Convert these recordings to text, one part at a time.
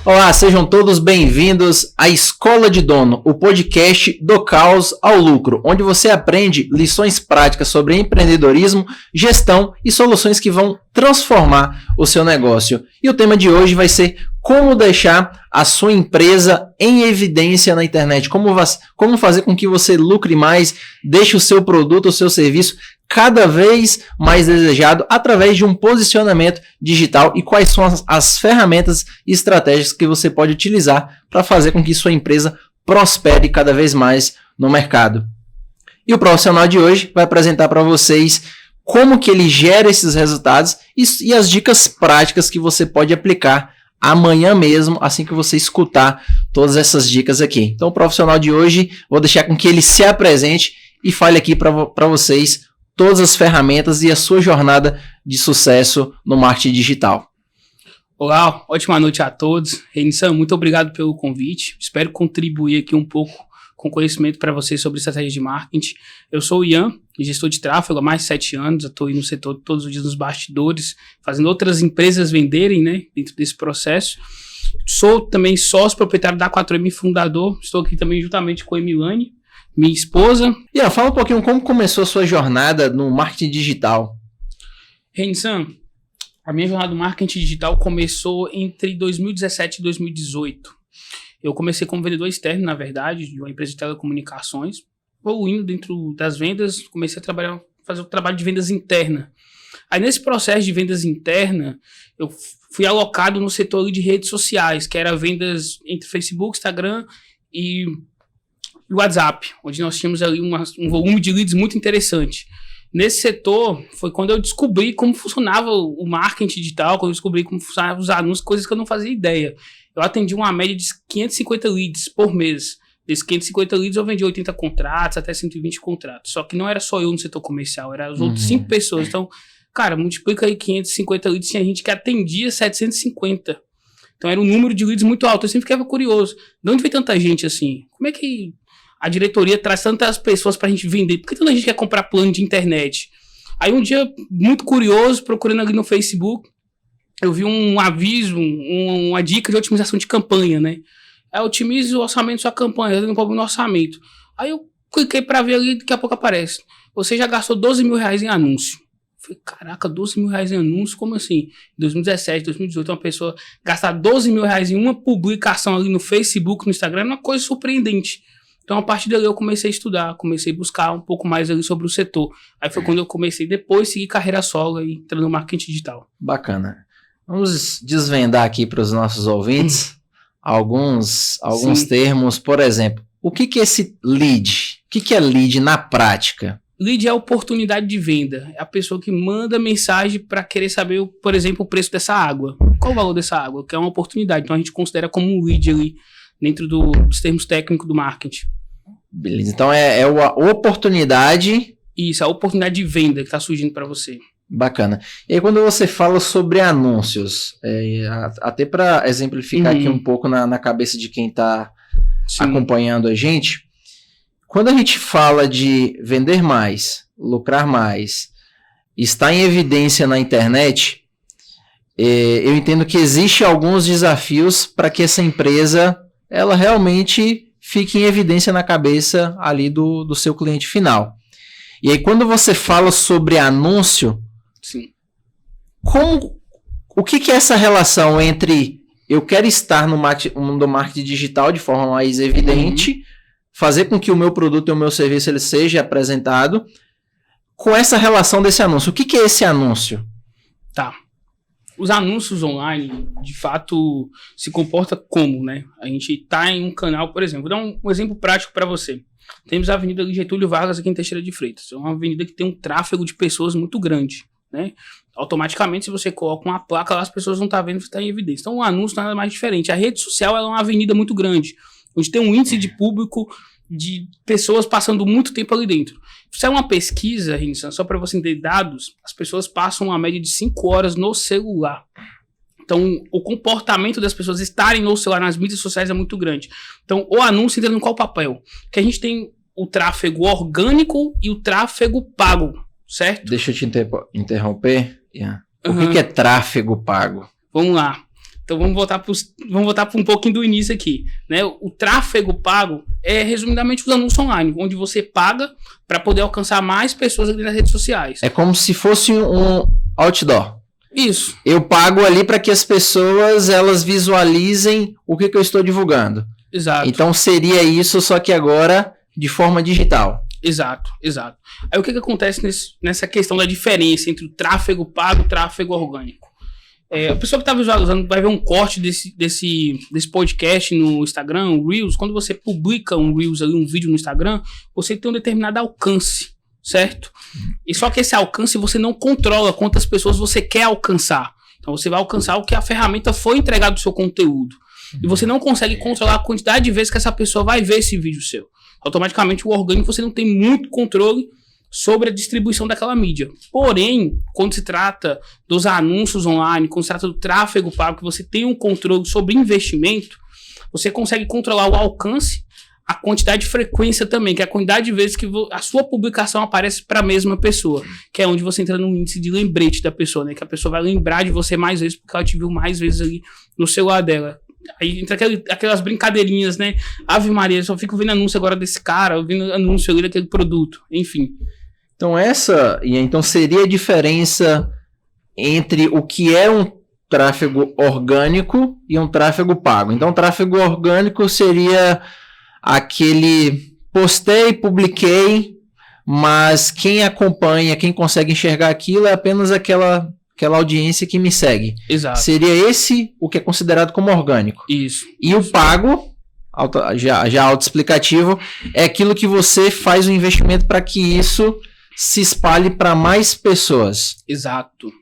Olá, sejam todos bem-vindos à Escola de Dono, o podcast do caos ao lucro, onde você aprende lições práticas sobre empreendedorismo, gestão e soluções que vão transformar o seu negócio. E o tema de hoje vai ser como deixar a sua empresa em evidência na internet, como fazer com que você lucre mais, deixe o seu produto, o seu serviço cada vez mais desejado através de um posicionamento digital e quais são as ferramentas e estratégias que você pode utilizar para fazer com que sua empresa prospere cada vez mais no mercado. E o profissional de hoje vai apresentar para vocês como que ele gera esses resultados e as dicas práticas que você pode aplicar amanhã mesmo, assim que você escutar todas essas dicas aqui. Então o profissional de hoje, vou deixar com que ele se apresente e fale aqui para vocês todas as ferramentas e a sua jornada de sucesso no marketing digital. Olá, ótima noite a todos. Reinição, muito obrigado pelo convite. Espero contribuir aqui um pouco com conhecimento para vocês sobre estratégia de marketing. Eu sou o Ian, gestor de tráfego há mais de 7 anos. Estou aí no setor todos os dias nos bastidores, fazendo outras empresas venderem, né, dentro desse processo. Sou também sócio proprietário da 4M, fundador. Estou aqui também juntamente com a Emilane, minha esposa. E fala um pouquinho como começou a sua jornada no marketing digital. Reinição, a minha jornada no marketing digital começou entre 2017 e 2018. Eu comecei como vendedor externo, na verdade, de uma empresa de telecomunicações. Evoluindo dentro das vendas, comecei a fazer o trabalho de vendas interna. Aí nesse processo de vendas interna, eu fui alocado no setor de redes sociais, que era vendas entre Facebook, Instagram e WhatsApp, onde nós tínhamos ali um volume de leads muito interessante. Nesse setor, foi quando eu descobri como funcionava o marketing digital, quando eu descobri como funcionavam os anúncios, coisas que eu não fazia ideia. Eu atendi uma média de 550 leads por mês. Desses 550 leads eu vendi 80 contratos, até 120 contratos. Só que não era só eu no setor comercial, eram as outras 5 pessoas. Então, cara, multiplica aí 550 leads, tinha gente que atendia 750. Então era um número de leads muito alto. Eu sempre ficava curioso. De onde veio tanta gente assim? Como é que a diretoria traz tantas pessoas pra gente vender? Por que tanta gente quer comprar plano de internet? Aí um dia, muito curioso, procurando ali no Facebook, eu vi um aviso, uma dica de otimização de campanha, né? Otimize o orçamento da sua campanha, tem um problema no orçamento. Aí eu cliquei pra ver ali, daqui a pouco aparece: você já gastou R$12.000 em anúncio. Falei, caraca, R$12.000 em anúncio? Como assim? Em 2017, 2018, uma pessoa gastar R$12.000 em uma publicação ali no Facebook, no Instagram, é uma coisa surpreendente. Então, a partir dali eu comecei a estudar, comecei a buscar um pouco mais ali sobre o setor. Aí foi quando eu comecei depois a seguir carreira solo e entrando no marketing digital. Bacana. Vamos desvendar aqui para os nossos ouvintes alguns termos. Por exemplo, o que é esse lead? O que é lead na prática? Lead é a oportunidade de venda. É a pessoa que manda mensagem para querer saber, por exemplo, o preço dessa água. Qual o valor dessa água? Que é uma oportunidade. Então, a gente considera como um lead ali dentro dos termos técnicos do marketing. Beleza, então é a oportunidade. Isso, a oportunidade de venda que está surgindo para você. Bacana. E aí quando você fala sobre anúncios, até para exemplificar aqui um pouco na cabeça de quem está acompanhando a gente, quando a gente fala de vender mais, lucrar mais, estar em evidência na internet, eu entendo que existem alguns desafios para que essa empresa ela realmente fique em evidência na cabeça ali do seu cliente final. E aí quando você fala sobre anúncio, sim, o que é essa relação entre eu quero estar no marketing digital de forma mais evidente, fazer com que o meu produto e o meu serviço ele seja apresentado, com essa relação desse anúncio? O que é esse anúncio? Tá. Os anúncios online, de fato, se comporta como, né? A gente está em um canal, por exemplo, vou dar um exemplo prático para você. Temos a Avenida Getúlio Vargas aqui em Teixeira de Freitas. É uma avenida que tem um tráfego de pessoas muito grande, né? Automaticamente, se você coloca uma placa lá, as pessoas não estão vendo que está em evidência. Então, o anúncio nada mais diferente. A rede social ela é uma avenida muito grande, onde tem um índice de público de pessoas passando muito tempo ali dentro. Se é uma pesquisa, Reinição, só para você entender dados, as pessoas passam uma média de 5 horas no celular. Então, o comportamento das pessoas estarem no celular, nas mídias sociais, é muito grande. Então, o anúncio entra em qual papel? Que a gente tem o tráfego orgânico e o tráfego pago, certo? Deixa eu te interromper. Yeah. O que é tráfego pago? Vamos lá. Então vamos voltar para um pouquinho do início aqui, né? O tráfego pago é resumidamente os anúncios online, onde você paga para poder alcançar mais pessoas ali nas redes sociais. É como se fosse um outdoor. Isso. Eu pago ali para que as pessoas elas visualizem o que eu estou divulgando. Exato. Então seria isso, só que agora de forma digital. Exato. Aí o que acontece nessa questão da diferença entre o tráfego pago e o tráfego orgânico? A pessoa que está visualizando vai ver um corte desse podcast no Instagram, o Reels. Quando você publica um Reels ali, um vídeo no Instagram, você tem um determinado alcance, certo? E só que esse alcance você não controla quantas pessoas você quer alcançar. Então você vai alcançar o que a ferramenta foi entregar do seu conteúdo. E você não consegue controlar a quantidade de vezes que essa pessoa vai ver esse vídeo seu. Automaticamente o orgânico você não tem muito controle sobre a distribuição daquela mídia. Porém, quando se trata dos anúncios online, quando se trata do tráfego pago, que você tem um controle sobre investimento, você consegue controlar o alcance, a quantidade de frequência também, que é a quantidade de vezes que a sua publicação aparece para a mesma pessoa, que é onde você entra no índice de lembrete da pessoa, né? Que a pessoa vai lembrar de você mais vezes porque ela te viu mais vezes ali no celular dela. Aí entra aquelas brincadeirinhas, né? Ave Maria, só fico vendo anúncio agora desse cara, vendo anúncio ali daquele produto, enfim. Então seria a diferença entre o que é um tráfego orgânico e um tráfego pago. Então, tráfego orgânico seria aquele postei, publiquei, mas quem acompanha, quem consegue enxergar aquilo é apenas aquela audiência que me segue. Exato. Seria esse o que é considerado como orgânico. Isso. E o pago, já autoexplicativo, é aquilo que você faz o investimento para que isso se espalhe para mais pessoas. Exato,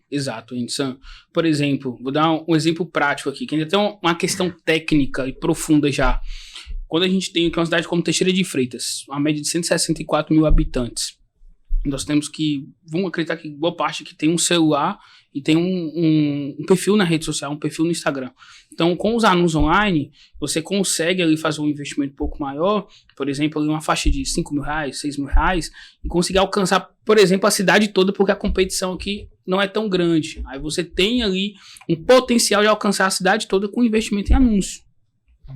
Insan. Por exemplo, vou dar um exemplo prático aqui, que ainda tem uma questão técnica e profunda já. Quando a gente tem uma cidade como Teixeira de Freitas, uma média de 164 mil habitantes, nós temos que, vamos acreditar que boa parte que tem um celular e tem um perfil na rede social, um perfil no Instagram. Então, com os anúncios online, você consegue ali fazer um investimento um pouco maior, por exemplo, ali uma faixa de R$5.000, R$6.000, e conseguir alcançar, por exemplo, a cidade toda, porque a competição aqui não é tão grande. Aí você tem ali um potencial de alcançar a cidade toda com investimento em anúncio.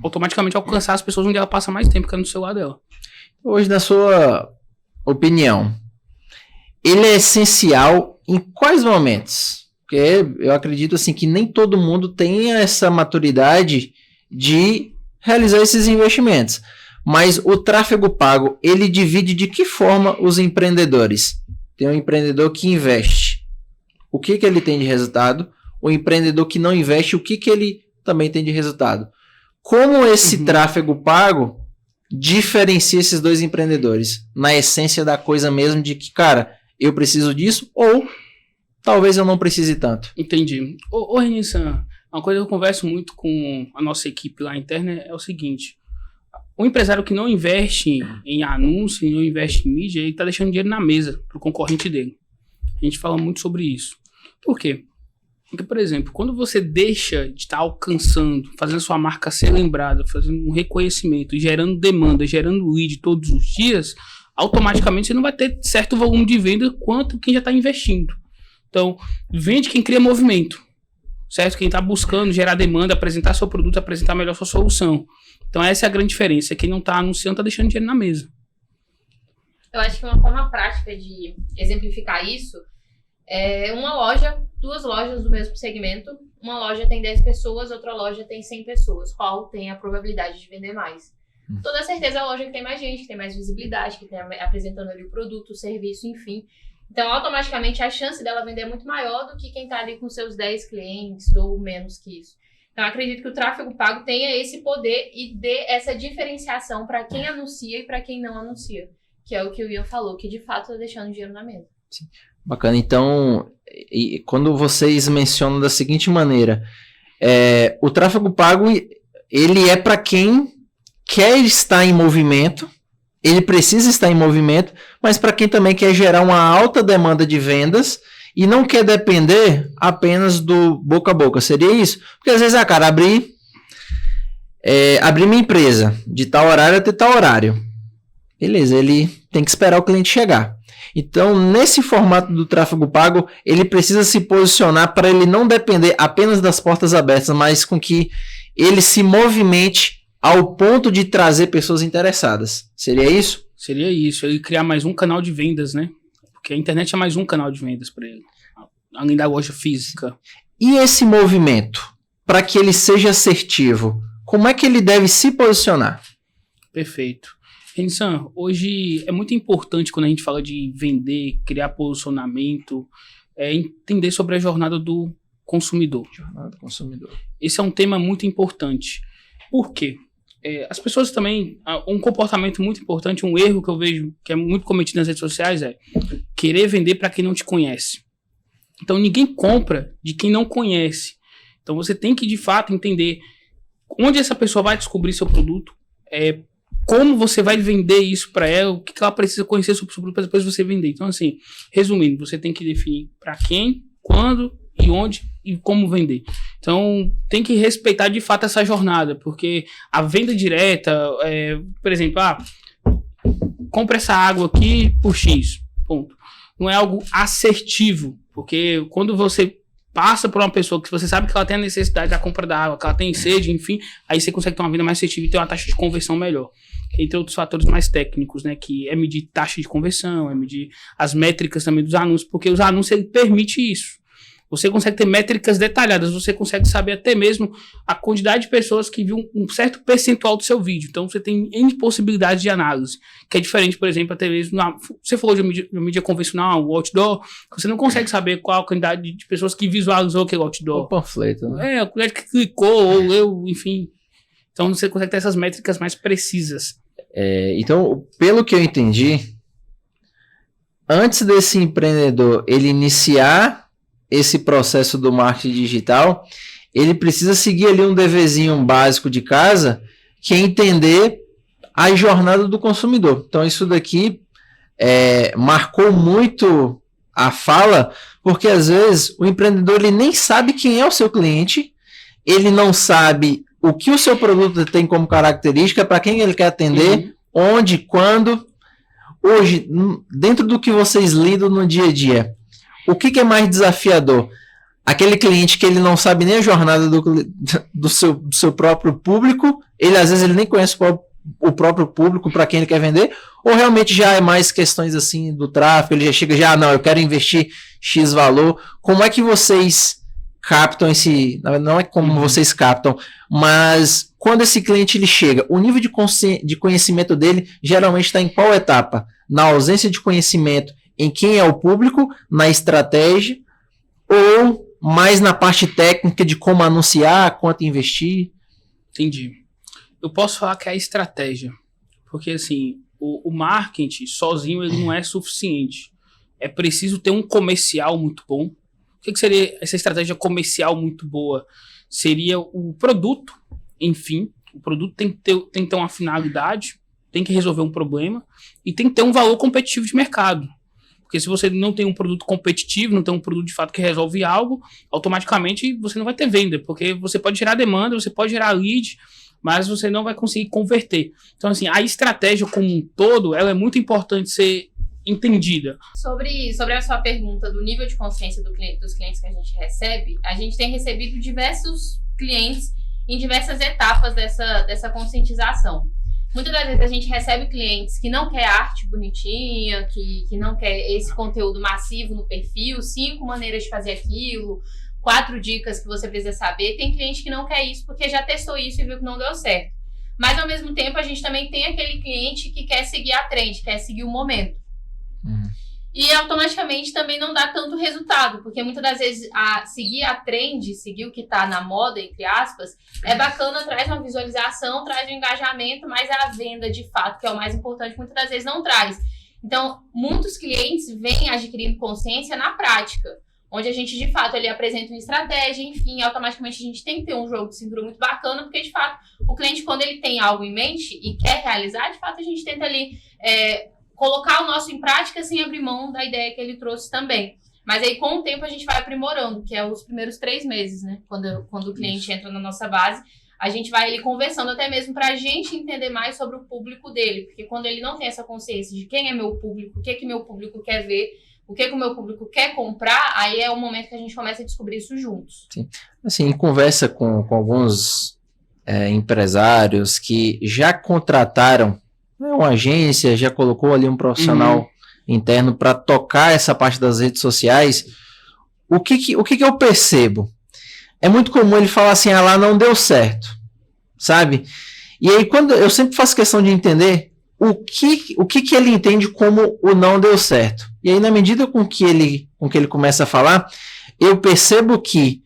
Automaticamente alcançar as pessoas onde ela passa mais tempo, que é no celular dela. Hoje, na sua opinião, ele é essencial em quais momentos? Porque eu acredito assim que nem todo mundo tem essa maturidade de realizar esses investimentos. Mas o tráfego pago, ele divide de que forma os empreendedores? Tem um empreendedor que investe. O que ele tem de resultado? O empreendedor que não investe, o que ele também tem de resultado? Como esse tráfego pago diferencia esses dois empreendedores? Na essência da coisa mesmo de que, cara, eu preciso disso ou talvez eu não precise tanto. Entendi. Ô Renissan, uma coisa que eu converso muito com a nossa equipe lá interna é o seguinte. O empresário que não investe em anúncio, não investe em mídia, ele está deixando dinheiro na mesa para o concorrente dele. A gente fala muito sobre isso. Por quê? Porque, por exemplo, quando você deixa de estar alcançando, fazendo sua marca ser lembrada, fazendo um reconhecimento, gerando demanda, gerando lead todos os dias, automaticamente você não vai ter certo volume de venda quanto quem já está investindo. Então, vende quem cria movimento, certo? Quem está buscando gerar demanda, apresentar seu produto, apresentar melhor sua solução. Então, essa é a grande diferença. Quem não está anunciando está deixando dinheiro na mesa. Eu acho que uma forma prática de exemplificar isso é uma loja, duas lojas do mesmo segmento. Uma loja tem 10 pessoas, outra loja tem 100 pessoas. Qual tem a probabilidade de vender mais? Toda certeza é a loja que tem mais gente, que tem mais visibilidade, que tem apresentando ali o produto, o serviço, enfim. Então, automaticamente, a chance dela vender é muito maior do que quem está ali com seus 10 clientes ou menos que isso. Então, eu acredito que o tráfego pago tenha esse poder e dê essa diferenciação para quem anuncia e para quem não anuncia. Que é o que o Ian falou, que de fato está deixando dinheiro na mesa. Sim. Bacana. Então, quando vocês mencionam da seguinte maneira, o tráfego pago, ele é para quem quer estar em movimento, ele precisa estar em movimento, mas para quem também quer gerar uma alta demanda de vendas e não quer depender apenas do boca a boca. Seria isso? Porque às vezes, cara, abrir minha empresa de tal horário até tal horário. Beleza, ele tem que esperar o cliente chegar. Então, nesse formato do tráfego pago, ele precisa se posicionar para ele não depender apenas das portas abertas, mas com que ele se movimente ao ponto de trazer pessoas interessadas. Seria isso? Seria isso. Ele criar mais um canal de vendas, né? Porque a internet é mais um canal de vendas para ele, além da loja física. E esse movimento, para que ele seja assertivo, como é que ele deve se posicionar? Perfeito. Rensan, hoje é muito importante quando a gente fala de vender, criar posicionamento, entender sobre a jornada do consumidor. Jornada do consumidor. Esse é um tema muito importante. Por quê? As pessoas também, um comportamento muito importante, um erro que eu vejo que é muito cometido nas redes sociais é querer vender para quem não te conhece. Então ninguém compra de quem não conhece. Então você tem que de fato entender onde essa pessoa vai descobrir seu produto, como você vai vender isso para ela, o que ela precisa conhecer sobre o seu produto para depois você vender. Então assim, resumindo, você tem que definir para quem, quando e onde e como vender. Então, tem que respeitar de fato essa jornada, porque a venda direta, por exemplo, compra essa água aqui por X, ponto. Não é algo assertivo, porque quando você passa por uma pessoa que você sabe que ela tem a necessidade da compra da água, que ela tem sede, enfim, aí você consegue ter uma venda mais assertiva e ter uma taxa de conversão melhor. Entre outros fatores mais técnicos, né, que é medir taxa de conversão, é medir as métricas também dos anúncios, porque os anúncios ele permite isso. Você consegue ter métricas detalhadas, você consegue saber até mesmo a quantidade de pessoas que viu um certo percentual do seu vídeo. Então, você tem N possibilidades de análise, que é diferente, por exemplo, até mesmo, você falou de mídia convencional, o outdoor, você não consegue saber qual a quantidade de pessoas que visualizou aquele outdoor. O panfleto, né? A quantidade que clicou, ou leu, enfim. Então, você consegue ter essas métricas mais precisas. Então, pelo que eu entendi, antes desse empreendedor ele iniciar esse processo do marketing digital, ele precisa seguir ali um deverzinho básico de casa, que é entender a jornada do consumidor. Então isso daqui marcou muito a fala, porque às vezes o empreendedor ele nem sabe quem é o seu cliente, ele não sabe o que o seu produto tem como característica, para quem ele quer atender, onde, quando. Hoje, dentro do que vocês lidam no dia a dia, o que é mais desafiador? Aquele cliente que ele não sabe nem a jornada do seu próprio público, às vezes ele nem conhece o próprio público para quem ele quer vender, ou realmente já é mais questões assim do tráfego, ele já chega, não, eu quero investir X valor. Como é que vocês captam não é como vocês captam, mas quando esse cliente ele chega, o nível de conhecimento dele geralmente está em qual etapa? Na ausência de conhecimento em quem é o público, na estratégia, ou mais na parte técnica de como anunciar, quanto investir? Entendi. Eu posso falar que é a estratégia, porque assim, o marketing sozinho ele não é suficiente. É preciso ter um comercial muito bom. O que seria essa estratégia comercial muito boa? Seria o produto, enfim, o produto tem que ter uma finalidade, tem que resolver um problema e tem que ter um valor competitivo de mercado. Porque se você não tem um produto competitivo, não tem um produto de fato que resolve algo, automaticamente você não vai ter venda, porque você pode gerar demanda, você pode gerar lead, mas você não vai conseguir converter. Então, assim, a estratégia como um todo, ela é muito importante ser entendida. Sobre a sua pergunta do nível de consciência dos clientes que a gente tem recebido diversos clientes em diversas etapas dessa conscientização. Muitas das vezes a gente recebe clientes que não quer arte bonitinha, que não quer esse conteúdo massivo no perfil, 5 maneiras de fazer aquilo, 4 dicas que você precisa saber. Tem cliente que não quer isso porque já testou isso e viu que não deu certo. Mas ao mesmo tempo a gente também tem aquele cliente que quer seguir a trend, quer seguir o momento. E automaticamente também não dá tanto resultado, porque muitas das vezes seguir a trend, seguir o que está na moda, entre aspas, é bacana, traz uma visualização, traz um engajamento, mas a venda de fato, que é o mais importante, muitas das vezes não traz. Então, muitos clientes vêm adquirindo consciência na prática, onde a gente de fato ali apresenta uma estratégia, enfim, automaticamente a gente tem que ter um jogo de cintura muito bacana, porque de fato o cliente, quando ele tem algo em mente e quer realizar, de fato a gente tenta ali colocar o nosso em prática sem abrir mão da ideia que ele trouxe também. Mas aí, com o tempo, a gente vai aprimorando, que é os primeiros 3 meses, né? Quando o cliente entra na nossa base, a gente vai ali conversando até mesmo pra gente entender mais sobre o público dele. Porque quando ele não tem essa consciência de quem é meu público, o que meu público quer ver, o que o meu público quer comprar, aí é o momento que a gente começa a descobrir isso juntos. Sim. Assim, em conversa com alguns empresários que já contrataram uma agência, já colocou ali um profissional interno para tocar essa parte das redes sociais, o que eu percebo? É muito comum ele falar assim, lá não deu certo, sabe? E aí quando eu sempre faço questão de entender o que ele entende como o não deu certo. E aí na medida com que ele começa a falar, eu percebo que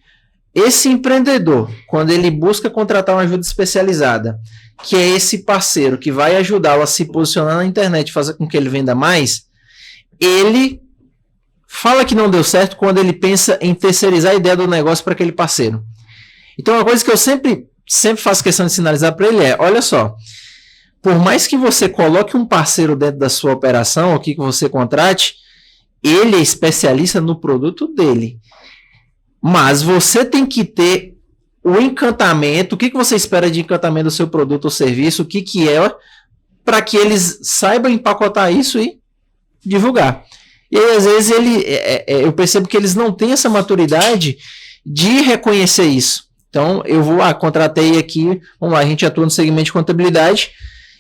esse empreendedor, quando ele busca contratar uma ajuda especializada, que é esse parceiro que vai ajudá-lo a se posicionar na internet, fazer com que ele venda mais, ele fala que não deu certo quando ele pensa em terceirizar a ideia do negócio para aquele parceiro. Então, uma coisa que eu sempre faço questão de sinalizar para ele é, olha só, por mais que você coloque um parceiro dentro da sua operação, ou que você contrate, ele é especialista no produto dele. Mas você tem que ter o encantamento, o que você espera de encantamento do seu produto ou serviço, o que é, para que eles saibam empacotar isso e divulgar. E aí, às vezes, eu percebo que eles não têm essa maturidade de reconhecer isso. Então, eu contratei aqui, vamos lá, a gente atua no segmento de contabilidade,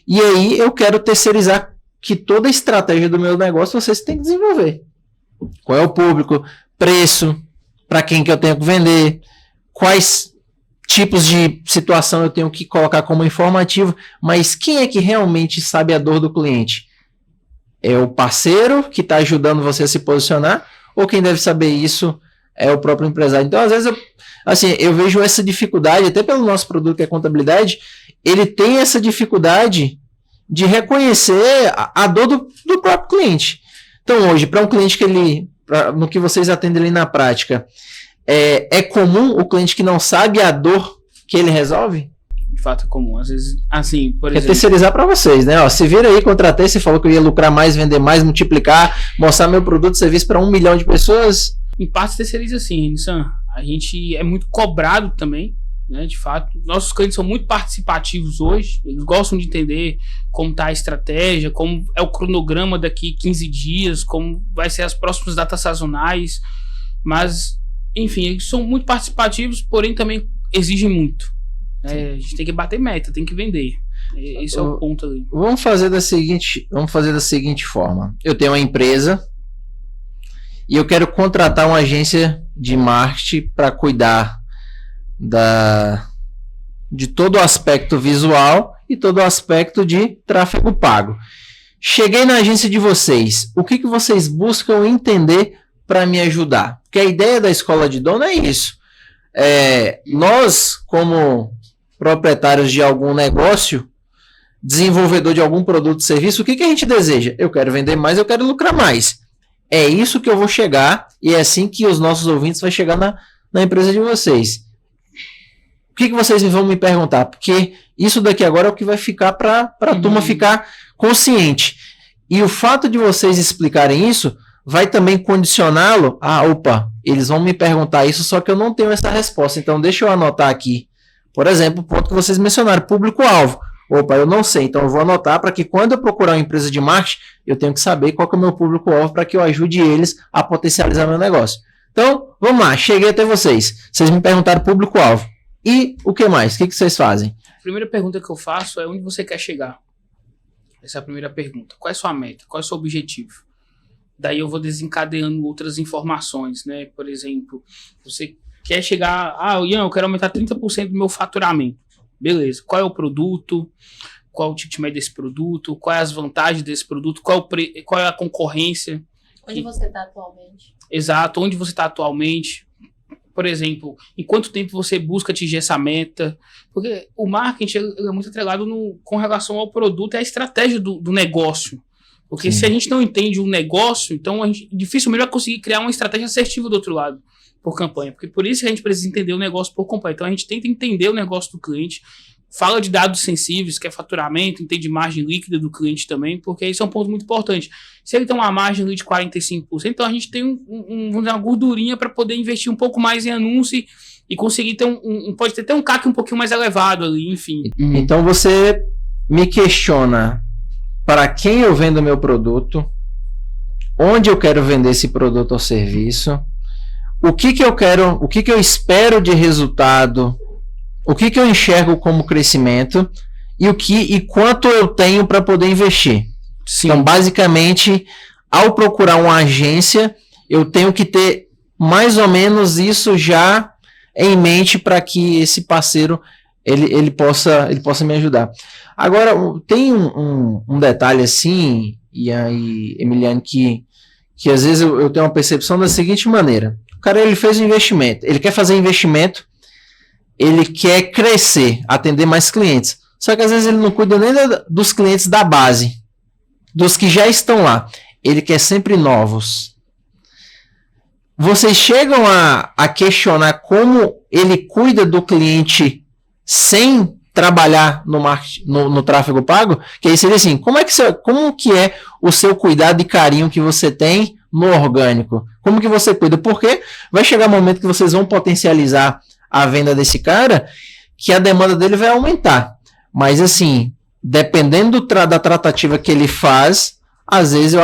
e aí eu quero terceirizar que toda a estratégia do meu negócio vocês têm que desenvolver. Qual é o público, preço, para quem que eu tenho que vender, quais tipos de situação eu tenho que colocar como informativo, mas quem é que realmente sabe a dor do cliente? É o parceiro que está ajudando você a se posicionar, ou quem deve saber isso é o próprio empresário? Então, às vezes, eu vejo essa dificuldade, até pelo nosso produto que é contabilidade, ele tem essa dificuldade de reconhecer a dor do próprio cliente. Então, hoje, para um cliente no que vocês atendem ali na prática, é comum o cliente que não sabe a dor que ele resolve? De fato é comum. Às vezes, assim, por exemplo... É terceirizar para vocês, né? Se vira aí, contratei, você falou que eu ia lucrar mais, vender mais, multiplicar, mostrar meu produto e serviço para 1 milhão de pessoas. Em parte terceiriza sim, Sam. A gente é muito cobrado também, né? De fato, nossos clientes são muito participativos hoje, eles gostam de entender como está a estratégia, como é o cronograma daqui 15 dias, como vai ser as próximas datas sazonais, mas, enfim, eles são muito participativos, porém também exigem muito. A gente tem que bater meta, tem que vender. Esse é o ponto ali. Vamos fazer da seguinte forma. Eu tenho uma empresa e eu quero contratar uma agência de marketing para cuidar de todo o aspecto visual e todo o aspecto de tráfego pago. Cheguei na agência de vocês. O que vocês buscam entender para me ajudar? Porque a ideia da Escola de Dono é isso. Nós, como proprietários de algum negócio, desenvolvedor de algum produto ou serviço, o que a gente deseja? Eu quero vender mais, eu quero lucrar mais. É isso que eu vou chegar e é assim que os nossos ouvintes vão chegar na empresa de vocês. O que vocês vão me perguntar? Porque isso daqui agora é o que vai ficar para a turma ficar consciente. E o fato de vocês explicarem isso vai também condicioná-lo eles vão me perguntar isso, só que eu não tenho essa resposta. Então deixa eu anotar aqui. Por exemplo, o ponto que vocês mencionaram, público-alvo. Eu não sei, então eu vou anotar para que quando eu procurar uma empresa de marketing, eu tenho que saber qual que é o meu público-alvo para que eu ajude eles a potencializar meu negócio. Então, vamos lá, cheguei até vocês. Vocês me perguntaram público-alvo. E o que mais? O que vocês fazem? A primeira pergunta que eu faço é onde você quer chegar. Essa é a primeira pergunta. Qual é a sua meta? Qual é o seu objetivo? Daí eu vou desencadeando outras informações, né? Por exemplo, você quer chegar... Ian, eu quero aumentar 30% do meu faturamento. Beleza. Qual é o produto? Qual é o ticket médio desse produto? Quais as vantagens desse produto? Qual é a concorrência? Onde você está atualmente? Exato. Onde você está atualmente? Por exemplo, em quanto tempo você busca atingir essa meta? Porque o marketing é muito atrelado com relação ao produto e à estratégia do negócio. Porque se a gente não entende o negócio, então a gente dificilmente vai conseguir criar uma estratégia assertiva do outro lado por campanha. Porque por isso que a gente precisa entender o negócio por campanha. Então a gente tenta entender o negócio do cliente, fala de dados sensíveis, que é faturamento, entende margem líquida do cliente também, porque isso é um ponto muito importante. Se ele tem uma margem ali de 45%, então a gente tem uma gordurinha para poder investir um pouco mais em anúncio e conseguir ter pode ter até um CAC um pouquinho mais elevado ali, enfim. Então você me questiona para quem eu vendo meu produto, onde eu quero vender esse produto ou serviço, o que eu quero, o que eu espero de resultado, o que eu enxergo como crescimento e quanto eu tenho para poder investir. Sim. Então, basicamente, ao procurar uma agência, eu tenho que ter mais ou menos isso já em mente para que esse parceiro ele possa me ajudar. Agora, tem um detalhe assim, e aí, Emiliano, que às vezes eu tenho uma percepção da seguinte maneira. O cara, ele fez um investimento, ele quer fazer investimento, ele quer crescer, atender mais clientes. Só que às vezes ele não cuida nem dos clientes da base, dos que já estão lá. Ele quer sempre novos. Vocês chegam a questionar como ele cuida do cliente sem trabalhar no marketing, no tráfego pago? Que aí seria assim, como que é o seu cuidado e carinho que você tem no orgânico? Como que você cuida? Porque vai chegar um momento que vocês vão potencializar a venda desse cara, que a demanda dele vai aumentar. Mas assim, dependendo da tratativa que ele faz, às vezes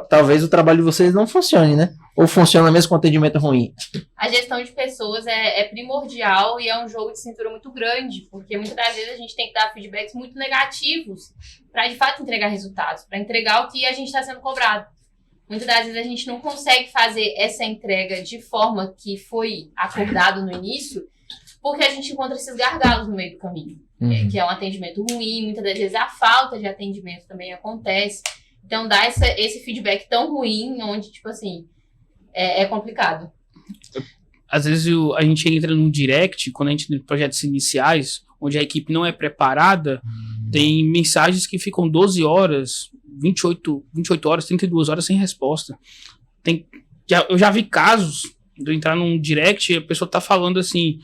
talvez o trabalho de vocês não funcione, né? Ou funciona mesmo com atendimento ruim? A gestão de pessoas é primordial e é um jogo de cintura muito grande, porque muitas das vezes a gente tem que dar feedbacks muito negativos para de fato entregar resultados, para entregar o que a gente está sendo cobrado. Muitas das vezes a gente não consegue fazer essa entrega de forma que foi acordado no início, porque a gente encontra esses gargalos no meio do caminho, que é um atendimento ruim, muitas das vezes a falta de atendimento também acontece. Então dá esse feedback tão ruim, onde tipo assim, é complicado. Às vezes a gente entra num direct, quando a gente tem projetos iniciais, onde a equipe não é preparada, tem mensagens que ficam 12 horas, 28 horas, 32 horas sem resposta. Eu já vi casos de eu entrar num direct e a pessoa tá falando assim,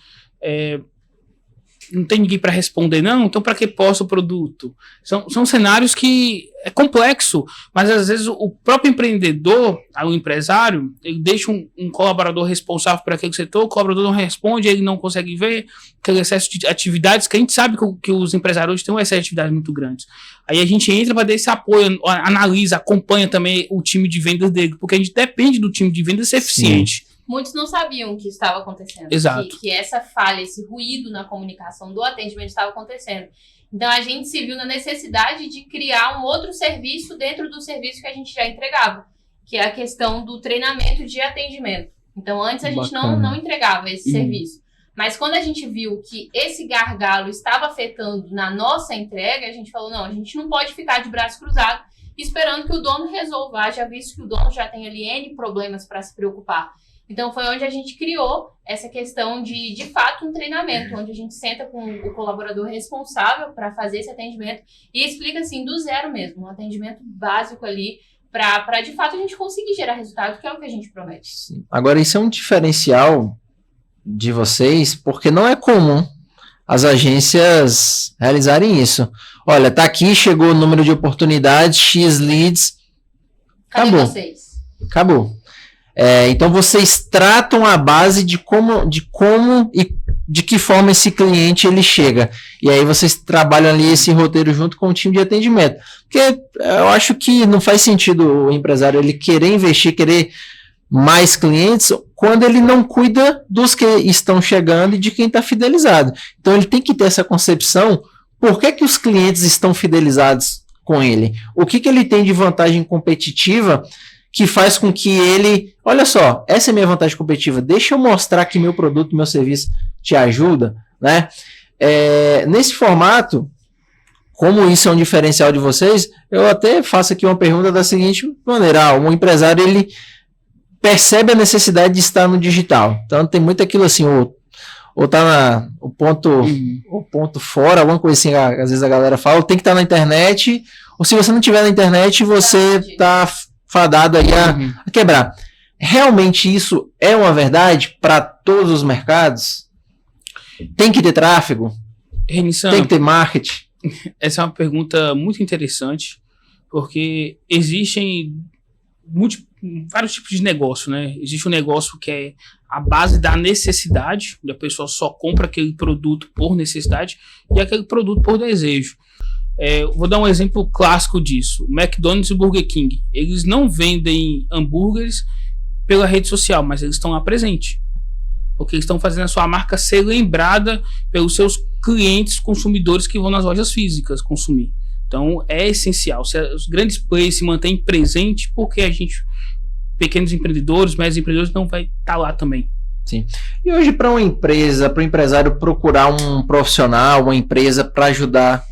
não tem ninguém para responder, não, então para que posta o produto? São cenários que é complexo, mas às vezes o próprio empreendedor, o empresário, ele deixa um colaborador responsável por aquele setor, o colaborador não responde, ele não consegue ver aquele excesso de atividades, que a gente sabe que os empresários têm um excesso de atividades muito grandes. Aí a gente entra para dar esse apoio, analisa, acompanha também o time de vendas dele, porque a gente depende do time de vendas ser eficiente. Sim. Muitos não sabiam o que estava acontecendo. Exato. Que essa falha, esse ruído na comunicação do atendimento estava acontecendo. Então, a gente se viu na necessidade de criar um outro serviço dentro do serviço que a gente já entregava, que é a questão do treinamento de atendimento. Então, antes a gente não entregava esse serviço. Mas quando a gente viu que esse gargalo estava afetando na nossa entrega, a gente falou, não, a gente não pode ficar de braço cruzado esperando que o dono resolva, já visto que o dono já tem ali N problemas para se preocupar. Então, foi onde a gente criou essa questão de fato, um treinamento, onde a gente senta com o colaborador responsável para fazer esse atendimento e explica, assim, do zero mesmo, um atendimento básico ali, para de fato, a gente conseguir gerar resultado, que é o que a gente promete. Sim. Agora, isso é um diferencial de vocês, porque não é comum as agências realizarem isso. Olha, tá aqui, chegou o número de oportunidades, X leads, Cadê vocês? Acabou. Então vocês tratam a base de como e de que forma esse cliente ele chega. E aí vocês trabalham ali esse roteiro junto com o time de atendimento. Porque eu acho que não faz sentido o empresário ele querer investir, querer mais clientes, quando ele não cuida dos que estão chegando e de quem está fidelizado. Então ele tem que ter essa concepção, por que os clientes estão fidelizados com ele? O que ele tem de vantagem competitiva que faz com que ele, olha só, essa é a minha vantagem competitiva, deixa eu mostrar que meu produto, meu serviço te ajuda, né? Nesse formato, como isso é um diferencial de vocês, eu até faço aqui uma pergunta da seguinte maneira, um empresário, ele percebe a necessidade de estar no digital, então tem muito aquilo assim, ou tá o ponto fora, alguma coisa assim, às vezes a galera fala, tem que estar na internet, ou se você não estiver na internet, você tá fadado aí a quebrar. Realmente isso é uma verdade para todos os mercados? Tem que ter tráfego? Renissan, tem que ter marketing? Essa é uma pergunta muito interessante, porque existem vários tipos de negócio, né? Existe um negócio que é a base da necessidade, onde a pessoa só compra aquele produto por necessidade e aquele produto por desejo. Vou dar um exemplo clássico disso. O McDonald's e o Burger King. Eles não vendem hambúrgueres pela rede social, mas eles estão lá presente. Porque eles estão fazendo a sua marca ser lembrada pelos seus clientes, consumidores que vão nas lojas físicas consumir. Então é essencial. Se os grandes players se mantêm presentes, porque a gente, pequenos empreendedores, médios empreendedores, não vai estar lá também. Sim. E hoje, para uma empresa, para o empresário procurar um profissional, uma empresa para ajudar,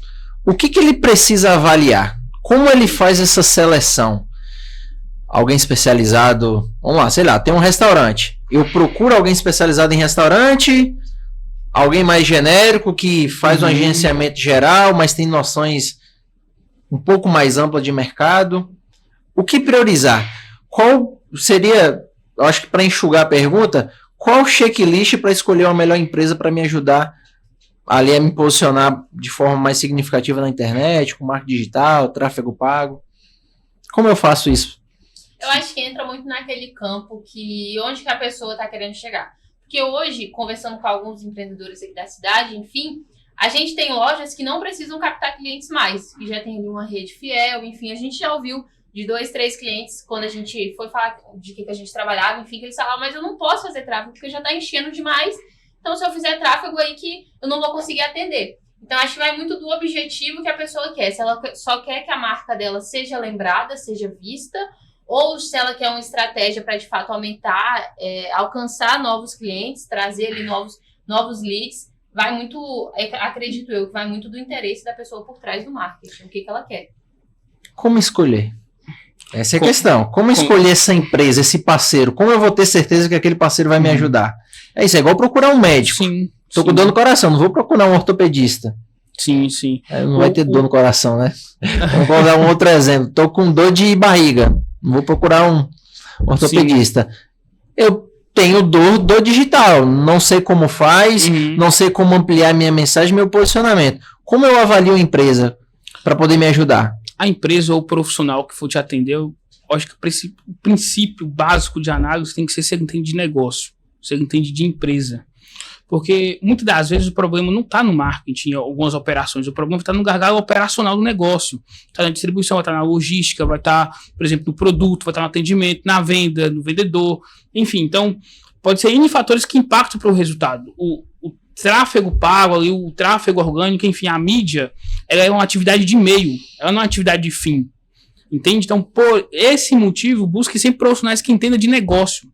o que ele precisa avaliar? Como ele faz essa seleção? Alguém especializado, vamos lá, sei lá, tem um restaurante. Eu procuro alguém especializado em restaurante, alguém mais genérico que faz um agenciamento geral, mas tem noções um pouco mais amplas de mercado. O que priorizar? Qual seria, eu acho que para enxugar a pergunta, qual o checklist para escolher uma melhor empresa para me ajudar ali a me posicionar de forma mais significativa na internet, com marketing digital, tráfego pago? Como eu faço isso? Eu acho que entra muito naquele campo que onde que a pessoa está querendo chegar. Porque hoje, conversando com alguns empreendedores aqui da cidade, enfim, a gente tem lojas que não precisam captar clientes mais, que já tem ali uma rede fiel, enfim, a gente já ouviu de 2, 3 clientes, quando a gente foi falar de que a gente trabalhava, enfim, que eles falavam, mas eu não posso fazer tráfego porque já está enchendo demais, então se eu fizer tráfego aí que eu não vou conseguir atender. Então acho que vai muito do objetivo que a pessoa quer, se ela só quer que a marca dela seja lembrada, seja vista, ou se ela quer uma estratégia para de fato aumentar, alcançar novos clientes, trazer ali novos leads, vai muito, acredito eu, que vai muito do interesse da pessoa por trás do marketing, o que ela quer. Como escolher? Essa é a questão. Como escolher essa empresa, esse parceiro? Como eu vou ter certeza que aquele parceiro vai me ajudar? É isso, é igual procurar um médico. Sim. Tô com dor no coração, não vou procurar um ortopedista. Sim, sim. Não vai ter dor no coração, né? Vamos dar um outro exemplo. Tô com dor de barriga, não vou procurar um ortopedista. Sim. Eu tenho dor digital, não sei como faz, não sei como ampliar minha mensagem, meu posicionamento. Como eu avalio a empresa para poder me ajudar? A empresa ou o profissional que for te atender, eu acho que o princípio básico de análise tem que ser se ele entende de negócio, se ele entende de empresa. Porque muitas das vezes o problema não está no marketing, em algumas operações, o problema está no gargalo operacional do negócio. Está na distribuição, vai estar na logística, vai estar, por exemplo, no produto, vai estar no atendimento, na venda, no vendedor, enfim. Então, pode ser N fatores que impactam para o resultado. O tráfego pago, ali, o tráfego orgânico, enfim, a mídia, ela é uma atividade de meio, ela não é uma atividade de fim. Entende? Então, por esse motivo, busque sempre profissionais que entendam de negócio,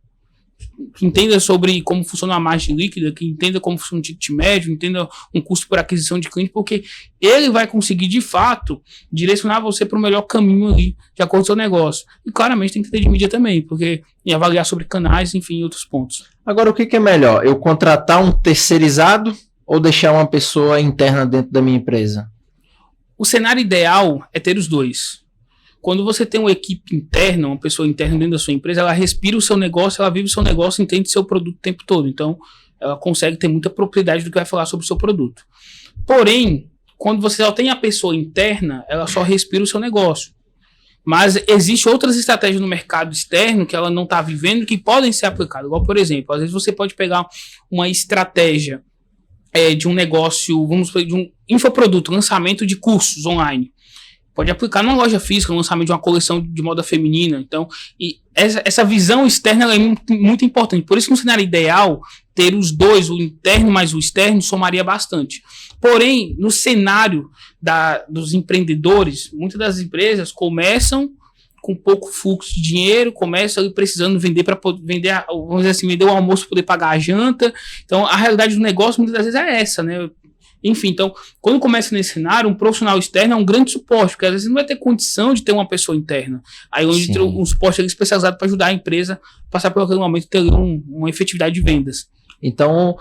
que entenda sobre como funciona a margem líquida, que entenda como funciona o ticket médio, entenda um custo por aquisição de cliente, porque ele vai conseguir, de fato, direcionar você para o melhor caminho ali, de acordo com o seu negócio. E, claramente, tem que ter de mídia também, porque e avaliar sobre canais, enfim, outros pontos. Agora, o que é melhor? Eu contratar um terceirizado ou deixar uma pessoa interna dentro da minha empresa? O cenário ideal é ter os dois. Quando você tem uma equipe interna, uma pessoa interna dentro da sua empresa, ela respira o seu negócio, ela vive o seu negócio, entende o seu produto o tempo todo. Então, ela consegue ter muita propriedade do que vai falar sobre o seu produto. Porém, quando você só tem a pessoa interna, ela só respira o seu negócio. Mas existem outras estratégias no mercado externo que ela não está vivendo que podem ser aplicadas. Igual, por exemplo, às vezes você pode pegar uma estratégia de um negócio, vamos dizer, de um infoproduto, lançamento de cursos online. Pode aplicar numa loja física, no lançamento de uma coleção de moda feminina. Então, essa visão externa ela é muito importante. Por isso que no cenário ideal, ter os dois, o interno mais o externo, somaria bastante. Porém, no cenário dos empreendedores, muitas das empresas começam com pouco fluxo de dinheiro, começam ali precisando vender para vender, vamos dizer assim, vender o almoço para poder pagar a janta. Então, a realidade do negócio muitas das vezes é essa, né? Enfim, então, quando começa nesse cenário, um profissional externo é um grande suporte, porque às vezes não vai ter condição de ter uma pessoa interna. Aí onde tem um suporte ali especializado para ajudar a empresa a passar por aquele momento e ter uma efetividade de vendas. Então,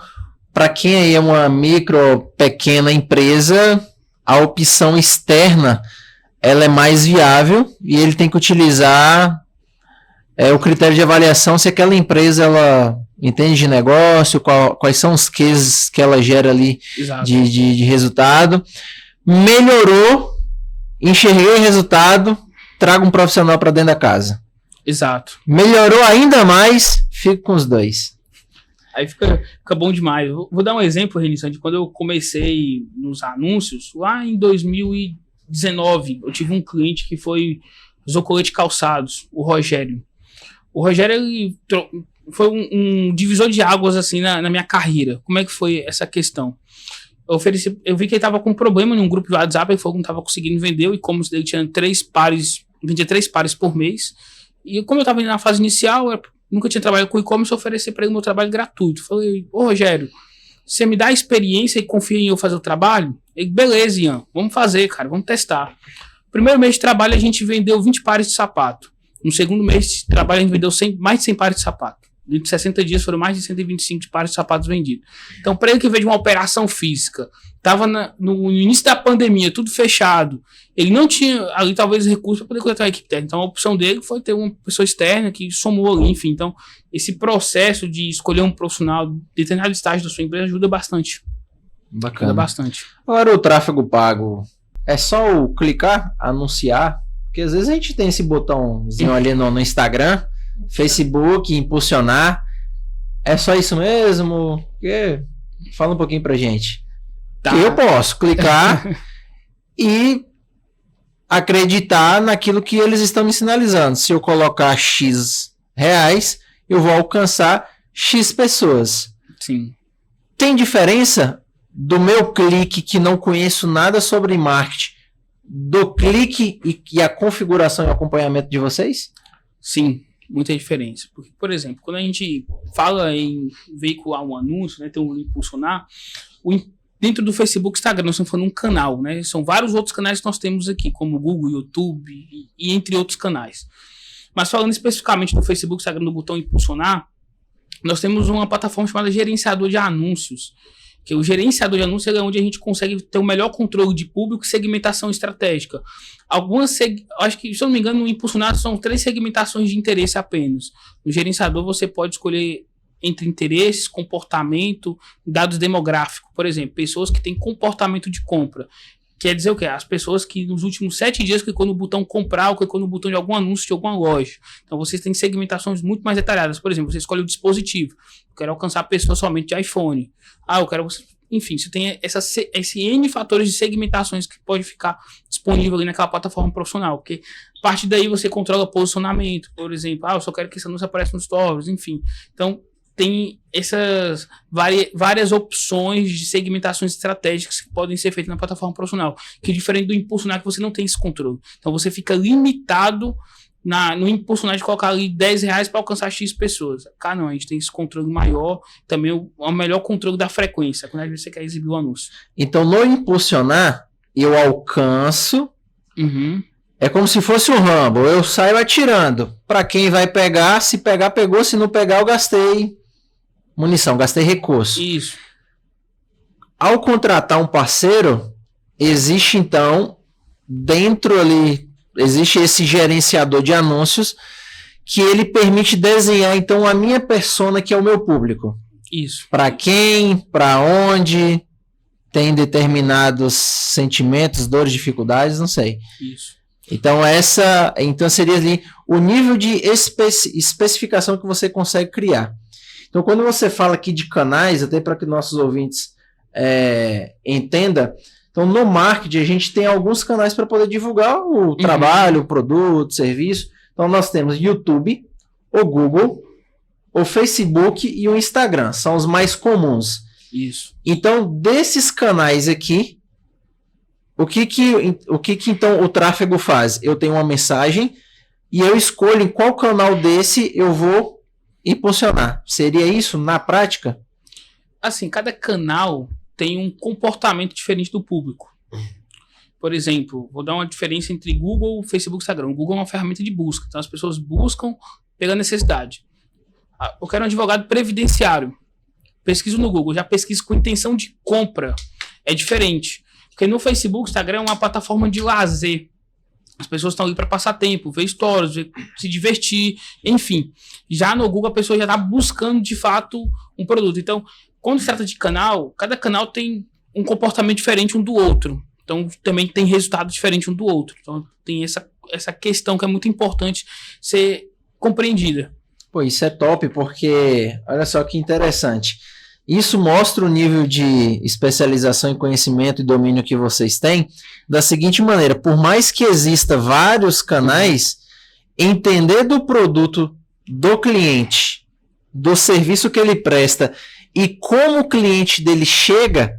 para quem aí é uma micro, pequena empresa, a opção externa ela é mais viável e ele tem que utilizar o critério de avaliação se aquela empresa ela entende de negócio, quais são os cases que ela gera ali de resultado. Melhorou, enxerguei o resultado, traga um profissional para dentro da casa. Exato. Melhorou ainda mais, fico com os dois. Aí fica bom demais. Vou dar um exemplo, Renison, de quando eu comecei nos anúncios, lá em 2019, eu tive um cliente que usou colete calçados, o Rogério. O Rogério, ele foi um divisor de águas, assim, na minha carreira. Como é que foi essa questão? Eu vi que ele estava com um problema num grupo de WhatsApp, ele falou que não estava conseguindo vender, o e-commerce dele tinha vendia 3 pares por mês. E como eu estava na fase inicial, eu nunca tinha trabalhado com e-commerce, eu ofereci para ele meu trabalho gratuito. Falei, ô Rogério, você me dá a experiência e confia em eu fazer o trabalho? Ele, beleza, Ian, vamos fazer, cara, vamos testar. Primeiro mês de trabalho a gente vendeu 20 pares de sapato. No segundo mês de trabalho a gente vendeu mais de 100 pares de sapato. Em 60 dias foram mais de 125 pares de sapatos vendidos. Então, para ele que veio de uma operação física, estava no início da pandemia, tudo fechado, ele não tinha ali talvez recursos para poder contratar a equipe técnica. Então, a opção dele foi ter uma pessoa externa que somou ali, enfim. Então, esse processo de escolher um profissional de determinado estágio da sua empresa ajuda bastante. Bacana. Ajuda bastante. Agora, o tráfego pago, é só o clicar, anunciar? Porque às vezes a gente tem esse botãozinho ali no Instagram, Facebook, impulsionar. É só isso mesmo? Fala um pouquinho pra gente. Tá. Eu posso clicar e acreditar naquilo que eles estão me sinalizando. Se eu colocar X reais, eu vou alcançar X pessoas. Sim. Tem diferença do meu clique, que não conheço nada sobre marketing, do clique e a configuração e acompanhamento de vocês? Sim, muita diferença. Porque, por exemplo, quando a gente fala em veicular um anúncio, né, ter um impulsionar, dentro do Facebook, Instagram, nós estamos falando um canal, né? São vários outros canais que nós temos aqui, como Google, YouTube e entre outros canais. Mas falando especificamente do Facebook, Instagram, do botão impulsionar, nós temos uma plataforma chamada gerenciador de anúncios. Que o gerenciador de anúncios é onde a gente consegue ter o melhor controle de público e segmentação estratégica. Acho que, se eu não me engano, no impulsionar são 3 segmentações de interesse apenas. No gerenciador você pode escolher entre interesses, comportamento, dados demográficos. Por exemplo, pessoas que têm comportamento de compra. Quer dizer o quê? As pessoas que nos últimos 7 dias clicou no botão comprar ou clicou no botão de algum anúncio de alguma loja. Então vocês têm segmentações muito mais detalhadas. Por exemplo, você escolhe o dispositivo. Eu quero alcançar pessoas somente de iPhone. Eu quero... Enfim, você tem esse N fatores de segmentações que pode ficar disponível ali naquela plataforma profissional. Porque a partir daí você controla posicionamento. Por exemplo, eu só quero que esse anúncio apareça nos stories, enfim. Então, tem essas várias opções de segmentações estratégicas que podem ser feitas na plataforma profissional, que é diferente do impulsionar, que você não tem esse controle. Então você fica limitado no impulsionar de colocar ali R$10 para alcançar X pessoas. Cá não, a gente tem esse controle maior, também o melhor controle da frequência, quando você quer exibir o anúncio. Então no impulsionar, eu alcanço... É como se fosse um Rambo, eu saio atirando. Para quem vai pegar, se pegar, pegou, se não pegar, eu gastei munição, gastei recurso. Isso. Ao contratar um parceiro, existe então, dentro ali, existe esse gerenciador de anúncios que ele permite desenhar então a minha persona, que é o meu público. Isso. Para quem, para onde, tem determinados sentimentos, dores, dificuldades, não sei. Isso. Então seria ali o nível de especificação que você consegue criar. Então quando você fala aqui de canais, até para que nossos ouvintes entendam, então no marketing a gente tem alguns canais para poder divulgar o trabalho, o produto, o serviço. Então nós temos YouTube, o Google, o Facebook e o Instagram, são os mais comuns. Isso. Então desses canais aqui, o que então o tráfego faz? Eu tenho uma mensagem e eu escolho em qual canal desse eu vou impulsionar. Seria isso na prática? Assim, cada canal tem um comportamento diferente do público. Por exemplo, vou dar uma diferença entre Google, Facebook e Instagram. O Google é uma ferramenta de busca. Então as pessoas buscam pela necessidade. Eu quero um advogado previdenciário. Pesquiso no Google, já pesquiso com intenção de compra. É diferente. Porque no Facebook, Instagram é uma plataforma de lazer. As pessoas estão ali para passar tempo, ver stories, se divertir, enfim. Já no Google, a pessoa já está buscando, de fato, um produto. Então, quando se trata de canal, cada canal tem um comportamento diferente um do outro. Então, também tem resultado diferente um do outro. Então, tem essa questão que é muito importante ser compreendida. Pô, isso é top, porque olha só que interessante. Isso mostra o nível de especialização em conhecimento e domínio que vocês têm da seguinte maneira: por mais que exista vários canais, entender do produto do cliente, do serviço que ele presta e como o cliente dele chega,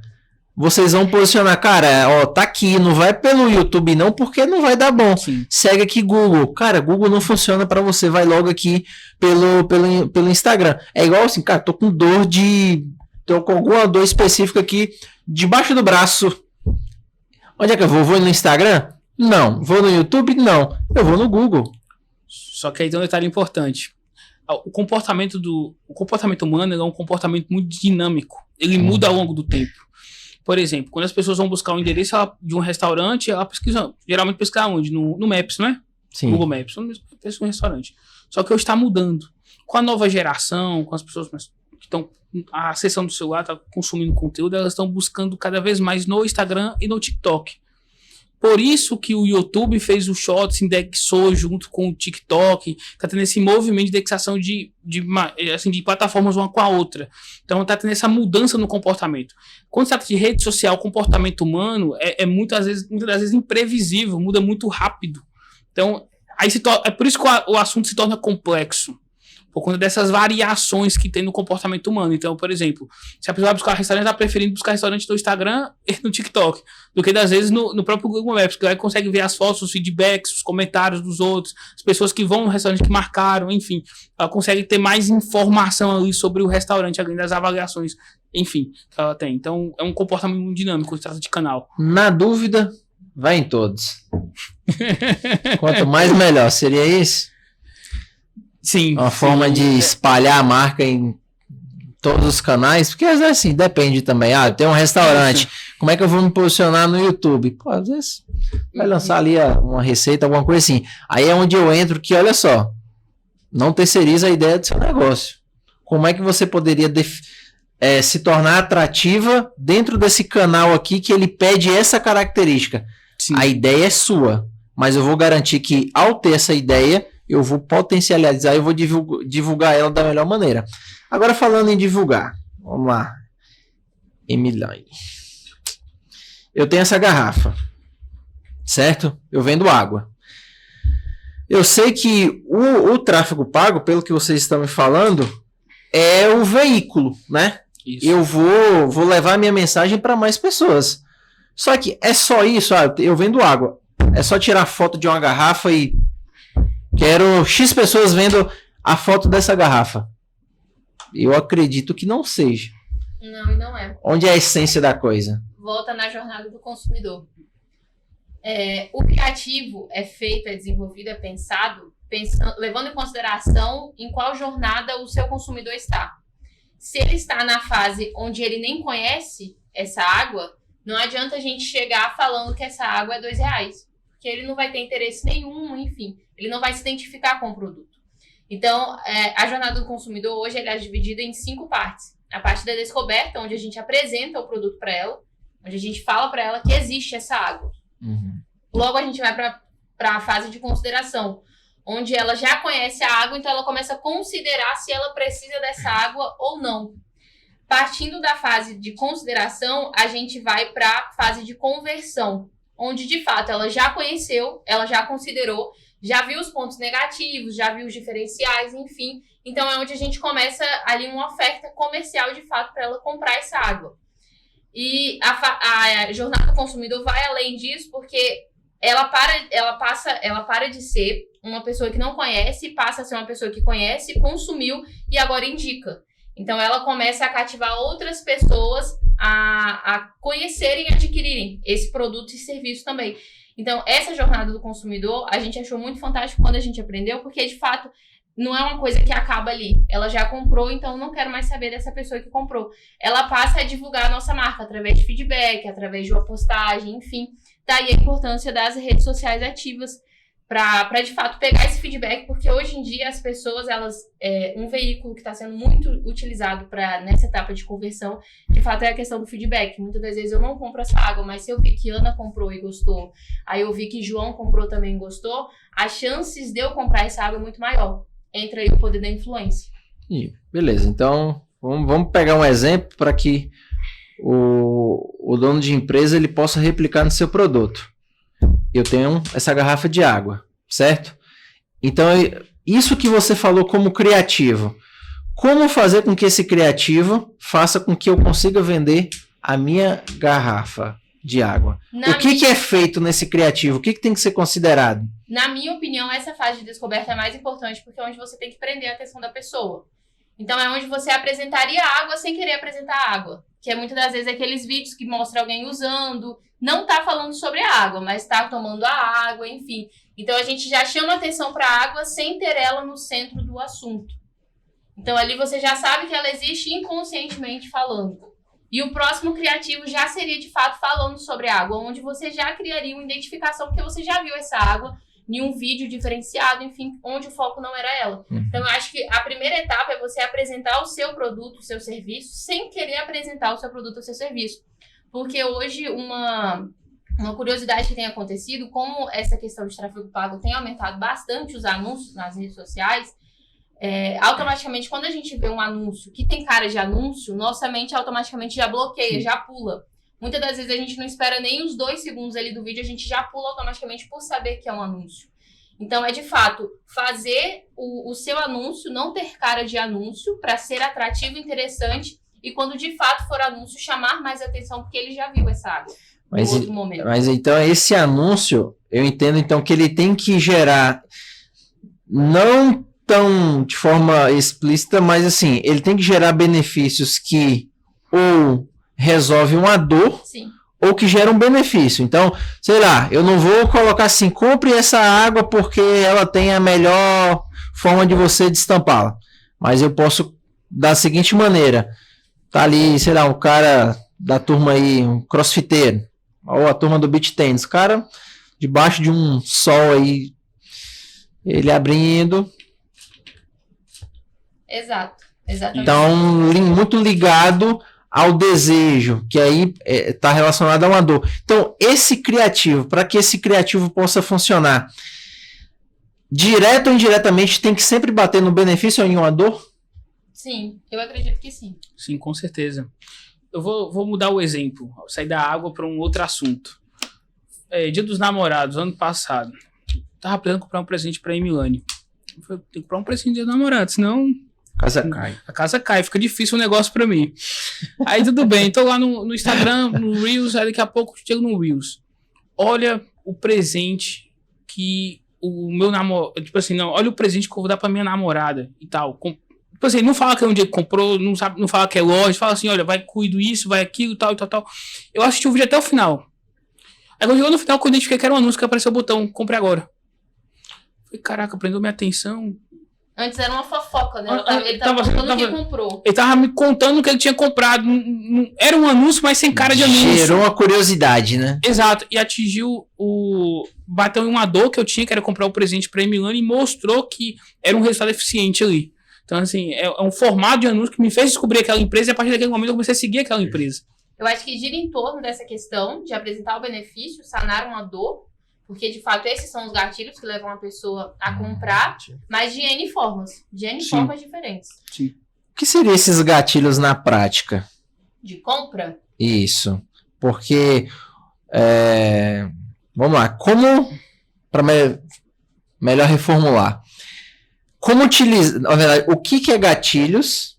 vocês vão posicionar, cara, ó, tá aqui, não vai pelo YouTube não, porque não vai dar bom. Sim. Segue aqui Google. Cara, Google não funciona para você, vai logo aqui pelo Instagram. É igual assim, cara, tô com alguma dor específica aqui debaixo do braço. Onde é que eu vou? Vou no Instagram? Não. Vou no YouTube? Não. Eu vou no Google. Só que aí tem um detalhe importante. O comportamento humano é um comportamento muito dinâmico. Ele muda ao longo do tempo. Por exemplo, quando as pessoas vão buscar o endereço de um restaurante, ela pesquisa, geralmente pesquisa onde? No Maps, não é? Sim. Google Maps, pesquisa um restaurante. Só que hoje está mudando. Com a nova geração, com as pessoas que estão acessando o celular, estão consumindo conteúdo, elas estão buscando cada vez mais no Instagram e no TikTok. Por isso que o YouTube fez o Shorts, indexou junto com o TikTok, tá tendo esse movimento de indexação de plataformas uma com a outra. Então tá tendo essa mudança no comportamento. Quando se trata de rede social, comportamento humano muitas das vezes imprevisível, muda muito rápido. Então, aí é por isso que o assunto se torna complexo. Por conta dessas variações que tem no comportamento humano. Então, por exemplo, se a pessoa vai buscar restaurante, ela tá preferindo buscar restaurante no Instagram e no TikTok, do que, às vezes, no próprio Google Maps, porque aí consegue ver as fotos, os feedbacks, os comentários dos outros, as pessoas que vão no restaurante que marcaram, enfim. Ela consegue ter mais informação ali sobre o restaurante, além das avaliações, enfim, que ela tem. Então, é um comportamento muito dinâmico, se trata de canal. Na dúvida, vai em todos. Quanto mais, melhor. Seria isso? Sim. Uma forma de espalhar a marca em todos os canais, porque às vezes assim, depende também. Tem um restaurante, como é que eu vou me posicionar no YouTube? Pô, às vezes vai lançar ali uma receita, alguma coisa assim. Aí é onde eu entro que, olha só, não terceiriza a ideia do seu negócio. Como é que você poderia se tornar atrativa dentro desse canal aqui que ele pede essa característica? Sim. A ideia é sua, mas eu vou garantir que ao ter essa ideia, eu vou potencializar e eu vou divulgar ela da melhor maneira. Agora, falando em divulgar, vamos lá. Emilane. Eu tenho essa garrafa, certo? Eu vendo água. Eu sei que o tráfego pago, pelo que vocês estão me falando, é o veículo, né? Isso. Eu vou levar a minha mensagem para mais pessoas. Só que é só isso, eu vendo água. É só tirar foto de uma garrafa e quero X pessoas vendo a foto dessa garrafa. Eu acredito que não seja. Não, e não é. Onde é a essência da coisa? Volta na jornada do consumidor. O criativo é feito, é desenvolvido, é pensado, levando em consideração em qual jornada o seu consumidor está. Se ele está na fase onde ele nem conhece essa água, não adianta a gente chegar falando que essa água é R$2. Que ele não vai ter interesse nenhum, enfim, ele não vai se identificar com o produto. Então, a jornada do consumidor hoje ela é dividida em 5 partes. A parte da descoberta, onde a gente apresenta o produto para ela, onde a gente fala para ela que existe essa água. Uhum. Logo, a gente vai para a fase de consideração, onde ela já conhece a água, então ela começa a considerar se ela precisa dessa água ou não. Partindo da fase de consideração, a gente vai para a fase de conversão, onde, de fato, ela já conheceu, ela já considerou, já viu os pontos negativos, já viu os diferenciais, enfim. Então, é onde a gente começa ali uma oferta comercial, de fato, para ela comprar essa água. E a jornada do consumidor vai além disso, porque ela para de ser uma pessoa que não conhece, passa a ser uma pessoa que conhece, consumiu e agora indica. Então, ela começa a cativar outras pessoas a conhecerem e adquirirem esse produto e serviço também. Então, essa jornada do consumidor, a gente achou muito fantástico quando a gente aprendeu, porque, de fato, não é uma coisa que acaba ali. Ela já comprou, então não quero mais saber dessa pessoa que comprou. Ela passa a divulgar a nossa marca através de feedback, através de uma postagem, enfim. Daí a importância das redes sociais ativas para de fato pegar esse feedback, porque hoje em dia as pessoas, um veículo que está sendo muito utilizado nessa etapa de conversão, de fato é a questão do feedback. Muitas das vezes eu não compro essa água, mas se eu vi que Ana comprou e gostou, aí eu vi que João comprou também e gostou, as chances de eu comprar essa água é muito maior. entra aí o poder da influência. Beleza, então vamos pegar um exemplo para que o dono de empresa ele possa replicar no seu produto. Eu tenho essa garrafa de água, certo? Então, isso que você falou como criativo, como fazer com que esse criativo faça com que eu consiga vender a minha garrafa de água? O que é feito nesse criativo? O que tem que ser considerado? Na minha opinião, essa fase de descoberta é mais importante, porque é onde você tem que prender a atenção da pessoa. Então, é onde você apresentaria a água sem querer apresentar a água. Que é muitas das vezes aqueles vídeos que mostram alguém usando, não tá falando sobre a água, mas tá tomando a água, enfim. Então, a gente já chama atenção para a água sem ter ela no centro do assunto. Então, ali você já sabe que ela existe inconscientemente falando. E o próximo criativo já seria, de fato, falando sobre a água, onde você já criaria uma identificação, porque você já viu essa água em um vídeo diferenciado, enfim, onde o foco não era ela. Então, eu acho que a primeira etapa é você apresentar o seu produto, o seu serviço, sem querer apresentar o seu produto, o seu serviço. Porque hoje, uma curiosidade que tem acontecido, como essa questão de tráfego pago tem aumentado bastante os anúncios nas redes sociais, automaticamente, quando a gente vê um anúncio que tem cara de anúncio, nossa mente automaticamente já bloqueia, já pula. Muitas das vezes a gente não espera nem os 2 segundos ali do vídeo, a gente já pula automaticamente por saber que é um anúncio. Então, é de fato fazer o seu anúncio não ter cara de anúncio para ser atrativo, interessante, e quando de fato for anúncio, chamar mais atenção, porque ele já viu essa água em outro momento. Mas então, esse anúncio, eu entendo então que ele tem que gerar, não tão de forma explícita, mas assim, ele tem que gerar benefícios que ou resolve uma dor, sim, ou que gera um benefício. Então, sei lá, eu não vou colocar assim, compre essa água porque ela tem a melhor forma de você destampá-la. Mas eu posso da seguinte maneira, tá ali, sei lá, um cara da turma aí, um crossfiteiro, ou a turma do beach tennis, o cara debaixo de um sol aí, ele abrindo. Exato, exatamente. Então, muito ligado ao desejo, que aí está relacionado a uma dor. Então, esse criativo, para que esse criativo possa funcionar, direto ou indiretamente, tem que sempre bater no benefício ou em uma dor? Sim, eu acredito que sim. Sim, com certeza. Eu vou mudar o exemplo, sair da água para um outro assunto. Dia dos Namorados, ano passado. Tava precisando comprar um presente para a Emilane. Eu falei, tem que comprar um presente de namorado, senão a casa cai, fica difícil o negócio pra mim. Aí tudo bem, tô lá no Instagram, no Reels, aí daqui a pouco chego no Reels. Olha o presente que o meu namorado, tipo assim, não, olha o presente que eu vou dar pra minha namorada e tal. Tipo assim, não fala que é um dia que comprou, não fala que é loja, fala assim, olha, vai cuido isso, vai aquilo, tal, tal. Eu assisti o vídeo até o final. Aí quando chegou no final, eu identifiquei que era um anúncio que apareceu o botão, compre agora. Falei, caraca, prendeu minha atenção. Antes era uma fofoca, né? Ele tava contando o que comprou. Ele tava me contando o que ele tinha comprado. Era um anúncio, mas sem cara de anúncio. Gerou uma curiosidade, né? Exato. E atingiu bateu em uma dor que eu tinha, que era comprar o presente pra Emilane, e mostrou que era um resultado eficiente ali. Então, assim, é um formato de anúncio que me fez descobrir aquela empresa, e a partir daquele momento eu comecei a seguir aquela empresa. Eu acho que gira em torno dessa questão de apresentar o benefício, sanar uma dor, porque, de fato, esses são os gatilhos que levam a pessoa a comprar, mas de N formas. De N formas diferentes. Sim. O que seriam esses gatilhos na prática? De compra? Isso. Porque, vamos lá, para melhor reformular, como utilizar, na verdade, o que é gatilhos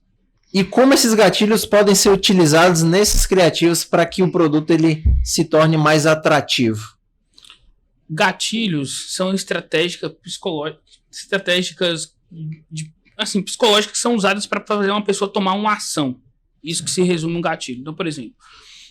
e como esses gatilhos podem ser utilizados nesses criativos para que o produto ele se torne mais atrativo? Gatilhos são estratégicas psicológicas que são usadas para fazer uma pessoa tomar uma ação. Isso que se resume um gatilho. Então, por exemplo,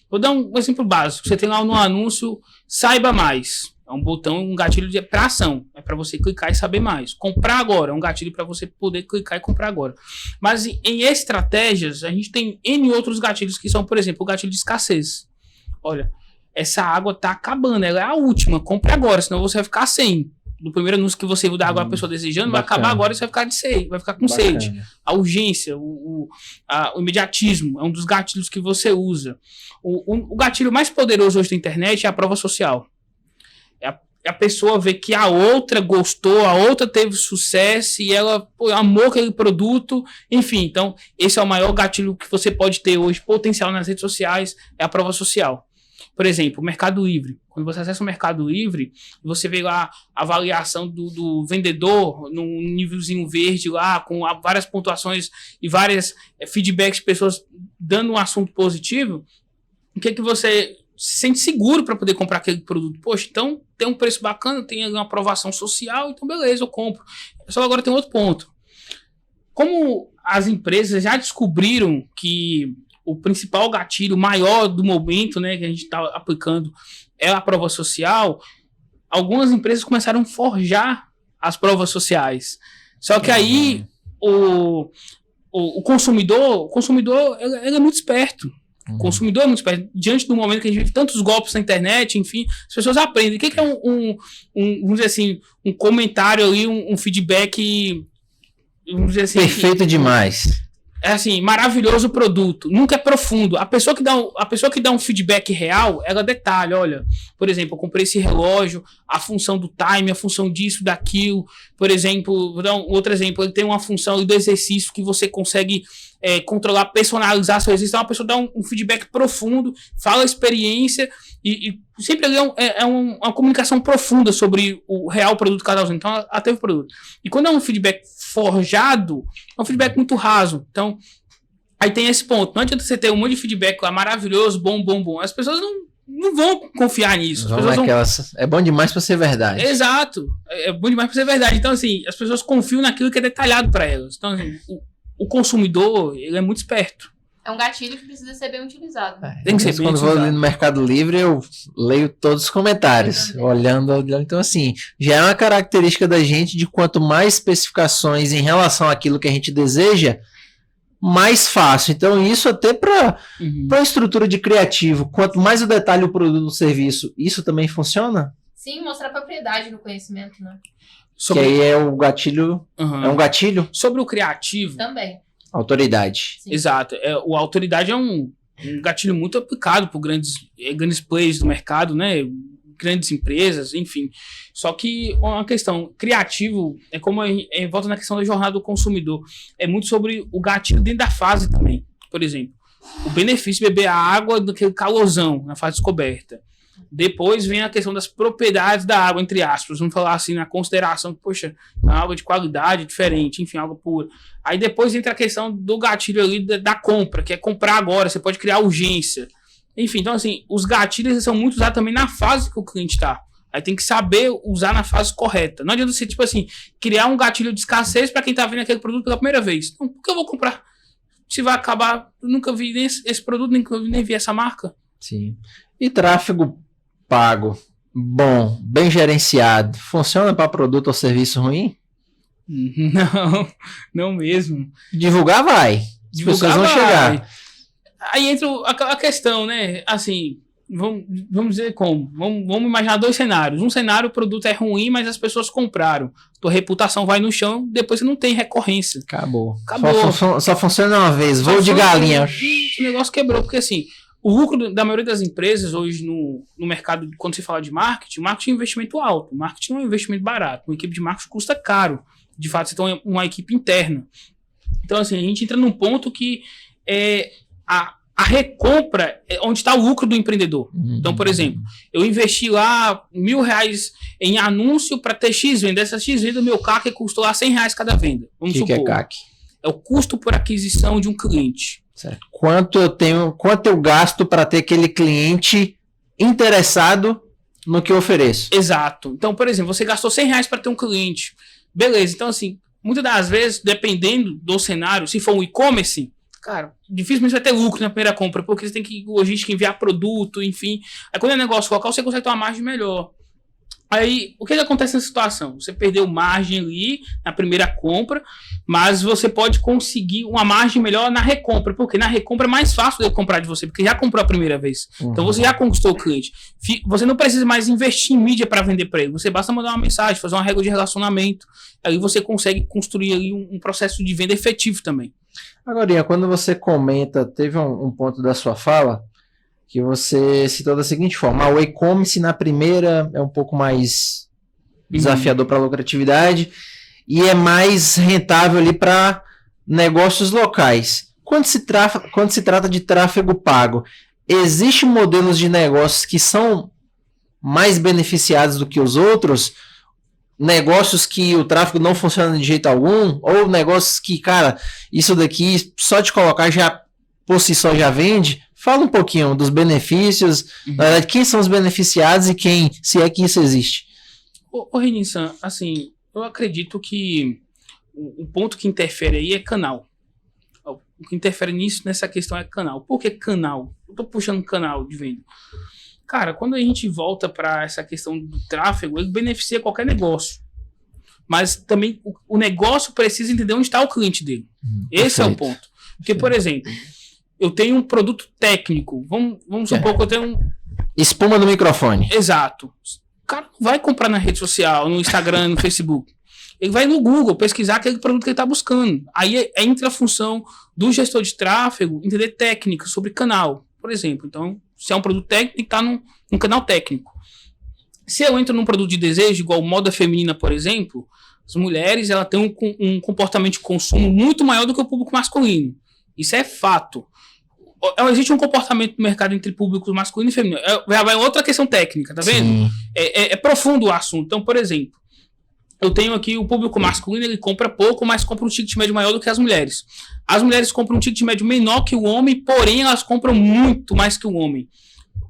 vou dar um exemplo básico. Você tem lá no anúncio, saiba mais. É um botão, um gatilho para ação. É para você clicar e saber mais. Comprar agora é um gatilho para você poder clicar e comprar agora. Mas em estratégias, a gente tem N outros gatilhos que são, por exemplo, o gatilho de escassez. Olha, essa água tá acabando, ela é a última, compre agora, senão você vai ficar sem. Do primeiro anúncio que você viu da água a pessoa desejando, vai acabar agora e você vai ficar com sede. A urgência, o imediatismo é um dos gatilhos que você usa. O gatilho mais poderoso hoje da internet é a prova social. a pessoa vê que a outra gostou, a outra teve sucesso e ela amou aquele produto, enfim. Então, esse é o maior gatilho que você pode ter hoje, potencial nas redes sociais, é a prova social. Por exemplo, o Mercado Livre. Quando você acessa o Mercado Livre, você vê lá a avaliação do vendedor num nívelzinho verde lá, com várias pontuações e várias feedbacks de pessoas dando um assunto positivo. O que é que você se sente seguro para poder comprar aquele produto? Poxa, então tem um preço bacana, tem uma aprovação social, então beleza, eu compro. Só agora tem outro ponto. Como as empresas já descobriram que o principal gatilho maior do momento, né, que a gente está aplicando é a prova social, algumas empresas começaram a forjar as provas sociais. Só que aí o consumidor ele é muito esperto. O consumidor é muito esperto. Diante do momento que a gente vive tantos golpes na internet, enfim, as pessoas aprendem. O que é vamos dizer assim, um comentário ali, um feedback, vamos dizer assim, perfeito demais. É assim, maravilhoso o produto, nunca é profundo. A pessoa que dá um feedback real, ela detalha, olha, por exemplo, eu comprei esse relógio, a função do time, a função disso, daquilo. Por exemplo, vou dar um outro exemplo, ele tem uma função do exercício que você consegue controlar, personalizar seu exercício. Então a pessoa dá um feedback profundo, fala a experiência e sempre ali é uma comunicação profunda sobre o real produto que ela está usando. Então ela teve o produto. E quando é um feedback forjado, é um feedback muito raso. Então, aí tem esse ponto. Não adianta você ter um monte de feedback lá maravilhoso, bom. As pessoas não vão confiar nisso. É bom demais para ser verdade. Exato. É bom demais para ser verdade. Então, assim, as pessoas confiam naquilo que é detalhado para elas. Então, assim, o consumidor, ele é muito esperto. É um gatilho que precisa ser bem utilizado. Tem que ser bem quando utilizado. vou ali no Mercado Livre, eu leio todos os comentários, olhando. Então, assim, já é uma característica da gente de quanto mais especificações em relação àquilo que a gente deseja, mais fácil. Então, isso até para a estrutura de criativo, quanto mais o detalhe o produto ou serviço, isso também funciona? Sim, mostrar propriedade no conhecimento, né? Que aí é o gatilho, é um gatilho? Sobre o criativo. Também. Autoridade. Sim. Exato. A autoridade é um gatilho muito aplicado por grandes players do mercado, né? Grandes empresas, enfim. Só que uma questão, criativo, é como volta na questão da jornada do consumidor. É muito sobre o gatilho dentro da fase também. Por exemplo, o benefício de beber a água daquele calorzão na fase descoberta. Depois vem a questão das propriedades da água, entre aspas. Vamos falar assim, na consideração que, poxa, é uma água de qualidade diferente, enfim, água pura. Aí depois entra a questão do gatilho ali da compra, que é comprar agora, você pode criar urgência. Enfim, então assim, os gatilhos são muito usados também na fase que o cliente está. Aí tem que saber usar na fase correta. Não adianta você, tipo assim, criar um gatilho de escassez para quem está vendo aquele produto pela primeira vez. Então, por que eu vou comprar? Se vai acabar, eu nunca vi esse produto, nem vi essa marca. Sim. E tráfego pago, bom, bem gerenciado, funciona para produto ou serviço ruim? Não mesmo. Divulgar vai. As pessoas vão chegar. Aí entra a questão, né? Assim, vamos dizer como? Vamos imaginar dois cenários. Um cenário, o produto é ruim, mas as pessoas compraram. Tua reputação vai no chão, depois você não tem recorrência. Acabou. Só funciona uma vez. Voo de galinha. O negócio quebrou, porque assim, o lucro da maioria das empresas hoje no mercado, quando se fala de marketing é um investimento alto. Marketing não é um investimento barato. Uma equipe de marketing custa caro. De fato, você tem uma equipe interna. Então, assim, a gente entra num ponto que a recompra é onde está o lucro do empreendedor. Então, por exemplo, eu investi lá R$1.000 em anúncio para ter X venda. Essa X venda, o meu CAC custou lá R$100 cada venda. Vamos supor. Que é CAC? É o custo por aquisição de um cliente. Certo. Quanto eu gasto para ter aquele cliente interessado no que eu ofereço? Exato. Então, por exemplo, você gastou R$100 para ter um cliente. Beleza. Então, assim, muitas das vezes, dependendo do cenário, se for um e-commerce, cara, dificilmente vai ter lucro na primeira compra, porque você tem que logística, enviar produto, enfim. Aí quando é negócio local, você consegue ter uma margem melhor. Aí, o que acontece nessa situação? Você perdeu margem ali na primeira compra, mas você pode conseguir uma margem melhor na recompra, porque na recompra é mais fácil de comprar de você, porque já comprou a primeira vez. Então você já conquistou o cliente. Você não precisa mais investir em mídia para vender para ele. Você basta mandar uma mensagem, fazer uma regra de relacionamento. Aí você consegue construir ali um processo de venda efetivo também. Agora, quando você comenta, teve um ponto da sua fala que você citou da seguinte forma: o e-commerce na primeira é um pouco mais desafiador para a lucratividade e é mais rentável ali para negócios locais. Quando se trata de tráfego pago, existem modelos de negócios que são mais beneficiados do que os outros? Negócios que o tráfego não funciona de jeito algum? Ou negócios que, cara, isso daqui só de colocar já por si só já vende? Fala um pouquinho dos benefícios, na verdade, quem são os beneficiados e quem, se é que isso existe. Ô Renin-san, assim, eu acredito que o ponto que interfere aí é canal. O que interfere nessa questão é canal. Por que canal? Eu tô puxando canal de venda. Cara, quando a gente volta para essa questão do tráfego, ele beneficia qualquer negócio. Mas também o negócio precisa entender onde está o cliente dele. Esse é o ponto. Porque, por exemplo, eu tenho um produto técnico. Vamos supor que eu tenho espuma no microfone. Exato. O cara não vai comprar na rede social, no Instagram, no Facebook. Ele vai no Google pesquisar aquele produto que ele está buscando. Aí entra a função do gestor de tráfego entender técnica sobre canal, por exemplo. Então, se é um produto técnico, tem que estar num canal técnico. Se eu entro num produto de desejo, igual moda feminina, por exemplo, as mulheres ela têm um comportamento de consumo muito maior do que o público masculino. Isso é fato. Existe um comportamento no mercado entre públicos masculino e feminino. Vai outra questão técnica, tá vendo? É profundo o assunto. Então, por exemplo, eu tenho aqui o público masculino, ele compra pouco, mas compra um ticket médio maior do que as mulheres. As mulheres compram um ticket médio menor que o homem, porém elas compram muito mais que o homem.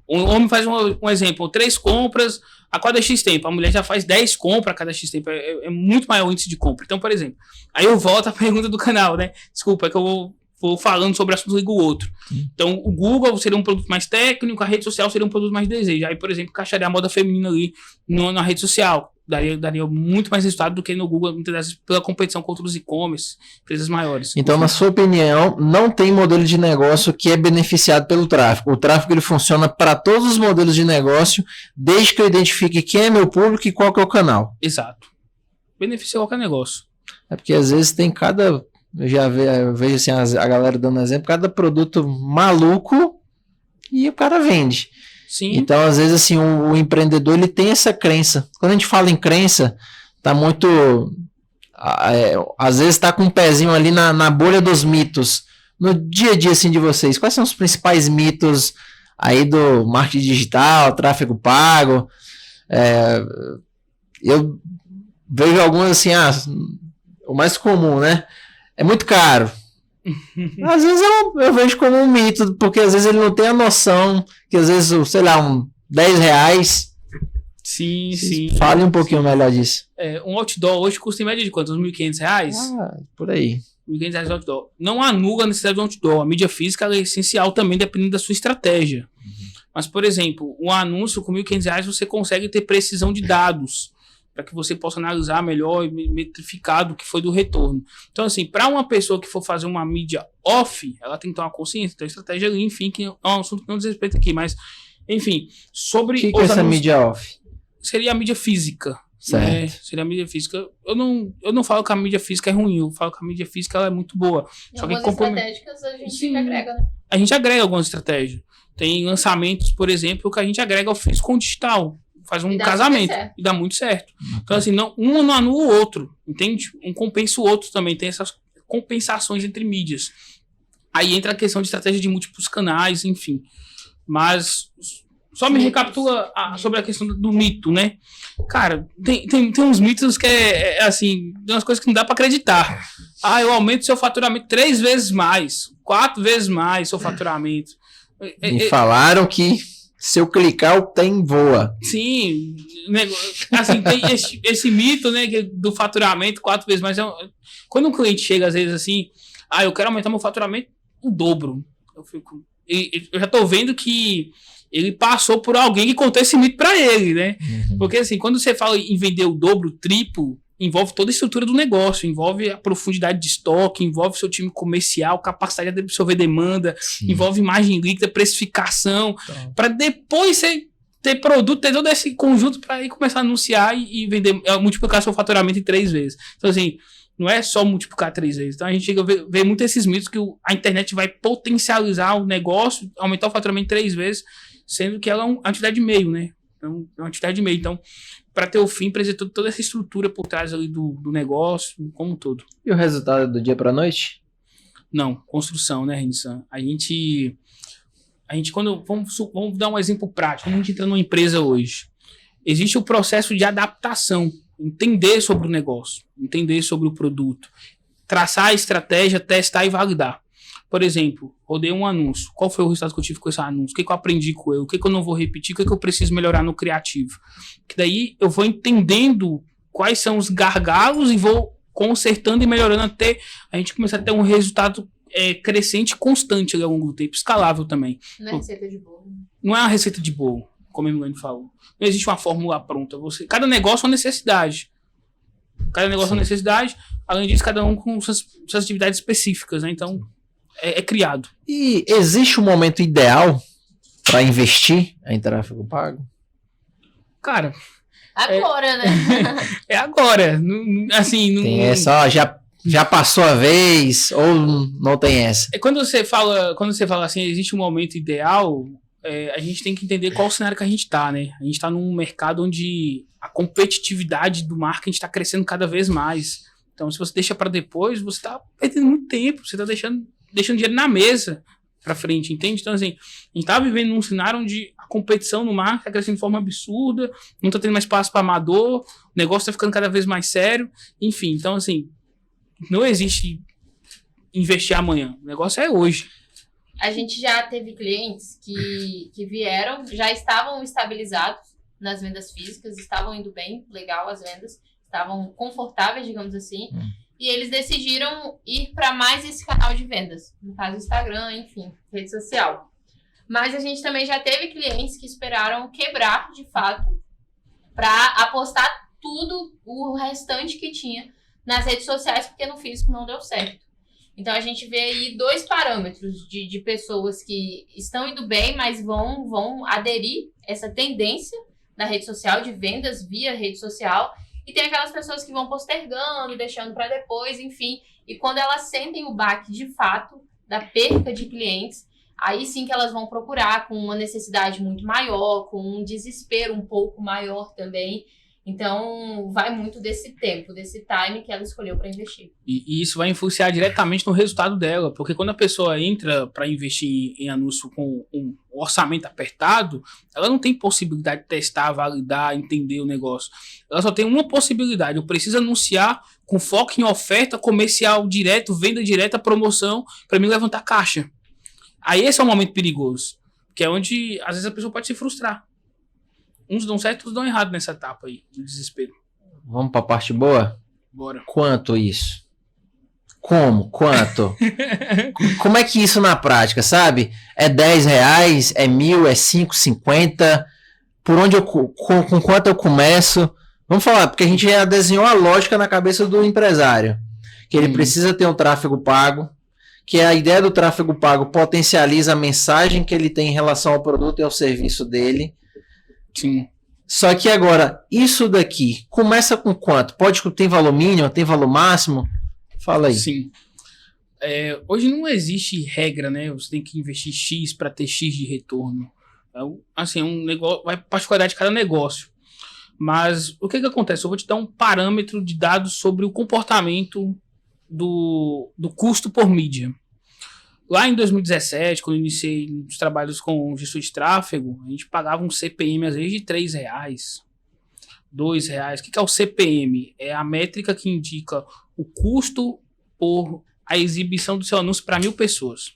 O homem faz um exemplo, 3 compras a cada X tempo. A mulher já faz 10 compras a cada X tempo. É muito maior o índice de compra. Então, por exemplo, aí eu volto à pergunta do canal, né? Desculpa, é que eu vou falando sobre assuntos ligo o outro. Então, o Google seria um produto mais técnico, a rede social seria um produto mais de desejo. Aí, por exemplo, encaixaria a moda feminina ali na rede social. Daria muito mais resultado do que no Google, muitas vezes pela competição com outros e-commerce, empresas maiores. Então, na sua opinião, não tem modelo de negócio que é beneficiado pelo tráfego. O tráfego ele funciona para todos os modelos de negócio, desde que eu identifique quem é meu público e qual que é o canal. Exato. Beneficia qualquer negócio. É porque às vezes tem cada... Eu vejo assim, a galera dando exemplo, cada produto maluco e o cara vende. Sim. Então, às vezes, assim, o empreendedor ele tem essa crença. Quando a gente fala em crença, tá muito... às vezes tá com um pezinho ali na bolha dos mitos. No dia a dia, assim, de vocês, quais são os principais mitos aí do marketing digital, tráfego pago? Eu vejo alguns, assim, o mais comum, né? É muito caro. Às vezes eu vejo como um mito, porque às vezes ele não tem a noção que às vezes, sei lá, R$10. Sim. Fale um pouquinho melhor disso. Um outdoor hoje custa em média de quanto? Uns R$1.500? Por aí. R$1.500 de outdoor. Não anula a necessidade do outdoor. A mídia física é essencial também, dependendo da sua estratégia. Mas, por exemplo, um anúncio com R$1.500 você consegue ter precisão de dados para que você possa analisar melhor e metrificar do que foi do retorno. Então, assim, para uma pessoa que for fazer uma mídia off, ela tem que ter uma consciência, ter uma estratégia ali, enfim, que é um assunto que não diz respeito aqui, mas, enfim, sobre... O que é essa mídia off? Seria a mídia física. Certo. Seria a mídia física. Eu não falo que a mídia física é ruim, eu falo que a mídia física ela é muito boa. Só que estratégicas a gente agrega, né? A gente agrega algumas estratégias. Tem lançamentos, por exemplo, que a gente agrega ao físico com o digital. Faz um casamento e dá muito certo. Então, assim, um não anula o outro, entende? Um compensa o outro também. Tem essas compensações entre mídias. Aí entra a questão de estratégia de múltiplos canais, enfim. Mas só me recapitula sobre a questão do mito, né? Cara, tem uns mitos que assim, tem umas coisas que não dá pra acreditar. Eu aumento seu faturamento 3 vezes mais, 4 vezes mais seu faturamento. Me falaram que se eu clicar, o trem voa. Sim, assim, tem esse mito, né, do faturamento 4 vezes mais. Quando um cliente chega, às vezes, assim, eu quero aumentar meu faturamento o dobro. Eu já tô vendo que ele passou por alguém que contou esse mito pra ele, né? Porque, assim, quando você fala em vender o dobro, o triplo, envolve toda a estrutura do negócio, envolve a profundidade de estoque, envolve seu time comercial, capacidade de absorver demanda, envolve imagem líquida, precificação, para depois você ter produto, ter todo esse conjunto para aí começar a anunciar e vender, multiplicar seu faturamento em 3 vezes. Então, assim, não é só multiplicar 3 vezes. Então a gente chega a ver muito esses mitos que a internet vai potencializar o negócio, aumentar o faturamento 3 vezes, sendo que ela é uma atividade de meio, né? Então, é uma atividade de meio. Então, para ter o fim, precisa ter toda essa estrutura por trás ali do negócio, como um todo. E o resultado do dia para noite? Não, construção, né, Rensan? A gente quando vamos dar um exemplo prático, quando a gente entra numa empresa hoje, existe o processo de adaptação, entender sobre o negócio, entender sobre o produto, traçar a estratégia, testar e validar. Por exemplo, rodei um anúncio. Qual foi o resultado que eu tive com esse anúncio? O que eu aprendi com ele? O que eu não vou repetir? O que eu preciso melhorar no criativo? Que daí eu vou entendendo quais são os gargalos e vou consertando e melhorando até a gente começar a ter um resultado crescente e constante ao longo do tempo, escalável também. Não é receita de bolo. Não é uma receita de bolo, como a Emiliane falou. Não existe uma fórmula pronta. Cada negócio é uma necessidade. Cada negócio é uma necessidade. Além disso, cada um com suas atividades específicas, né? Então, é criado. E existe um momento ideal para investir em tráfego pago? Cara... Agora, né? É agora. Assim, não tem essa, já passou a vez ou não tem essa? Quando você fala assim, existe um momento ideal, a gente tem que entender qual o cenário que a gente tá, né? A gente tá num mercado onde a competitividade do marketing está crescendo cada vez mais. Então, se você deixa para depois, você tá perdendo muito tempo, você tá deixando dinheiro na mesa para frente, entende? Então, assim, a gente tá vivendo num cenário onde a competição no marketing tá crescendo de forma absurda, não tá tendo mais espaço para amador, o negócio tá ficando cada vez mais sério, enfim. Então, assim, não existe investir amanhã, o negócio é hoje. A gente já teve clientes que vieram, já estavam estabilizados nas vendas físicas, estavam indo bem, legal as vendas, estavam confortáveis, digamos assim, e eles decidiram ir para mais esse canal de vendas, no caso Instagram, enfim, rede social. Mas a gente também já teve clientes que esperaram quebrar, de fato, para apostar tudo o restante que tinha nas redes sociais, porque no físico não deu certo. Então, a gente vê aí 2 parâmetros de pessoas que estão indo bem, mas vão aderir essa tendência na rede social, de vendas via rede social. E tem aquelas pessoas que vão postergando, deixando para depois, enfim. E quando elas sentem o baque de fato da perca de clientes, aí sim que elas vão procurar com uma necessidade muito maior, com um desespero um pouco maior também. Então, vai muito desse tempo, desse time que ela escolheu para investir. E isso vai influenciar diretamente no resultado dela, porque quando a pessoa entra para investir em anúncio com um orçamento apertado, ela não tem possibilidade de testar, validar, entender o negócio. Ela só tem uma possibilidade: eu preciso anunciar com foco em oferta comercial direto, venda direta, promoção, para me levantar caixa. Aí esse é um momento perigoso, que é onde às vezes a pessoa pode se frustrar. Uns dão certo, outros dão errado nessa etapa aí, do desespero. Vamos pra parte boa? Bora. Quanto isso? Como? Quanto? Como é que isso na prática, sabe? É R$10? É 1.000? É 5,50? Por onde com quanto eu começo? Vamos falar, porque a gente já desenhou a lógica na cabeça do empresário. Que ele precisa ter um tráfego pago, que a ideia do tráfego pago potencializa a mensagem que ele tem em relação ao produto e ao serviço dele. Sim. Só que agora, isso daqui começa com quanto? Tem valor mínimo? Tem valor máximo? Fala aí. Sim. Hoje não existe regra, né? Você tem que investir X para ter X de retorno. Assim, um negócio, vai particularidade de cada negócio. Mas o que acontece? Eu vou te dar um parâmetro de dados sobre o comportamento do custo por mídia. Lá em 2017, quando eu iniciei os trabalhos com gestor de tráfego, a gente pagava um CPM às vezes de R$3, R$2. O que é o CPM? É a métrica que indica o custo por a exibição do seu anúncio para 1.000 pessoas.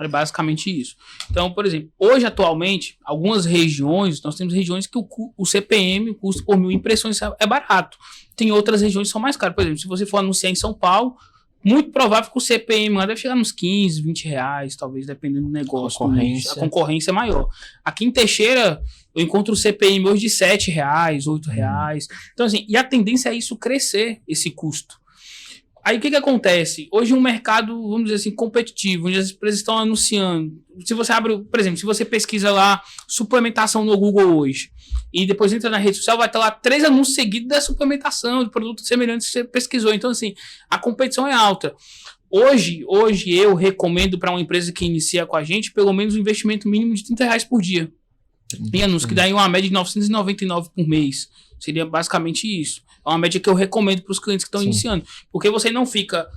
É basicamente isso. Então, por exemplo, hoje, atualmente, algumas regiões, nós temos regiões que o CPM, o custo por 1.000 impressões, é barato. Tem outras regiões que são mais caras. Por exemplo, se você for anunciar em São Paulo, muito provável que o CPM lá deve chegar nos R$15, R$20, talvez, dependendo do negócio. A concorrência é maior. Aqui em Teixeira, eu encontro o CPM hoje de R$7, R$8. Então, assim, e a tendência é isso crescer, esse custo. Aí o que acontece? Hoje um mercado, vamos dizer assim, competitivo, onde as empresas estão anunciando. Se você abre, por exemplo, se você pesquisa lá suplementação no Google hoje, e depois entra na rede social, vai estar lá 3 anúncios seguidos da suplementação, de produtos semelhantes que você pesquisou. Então, assim, a competição é alta. Hoje eu recomendo para uma empresa que inicia com a gente, pelo menos um investimento mínimo de R$30 por dia. Em anúncios, que dá uma média de 999 por mês. Seria basicamente isso. É uma média que eu recomendo para os clientes que estão iniciando. Porque você não fica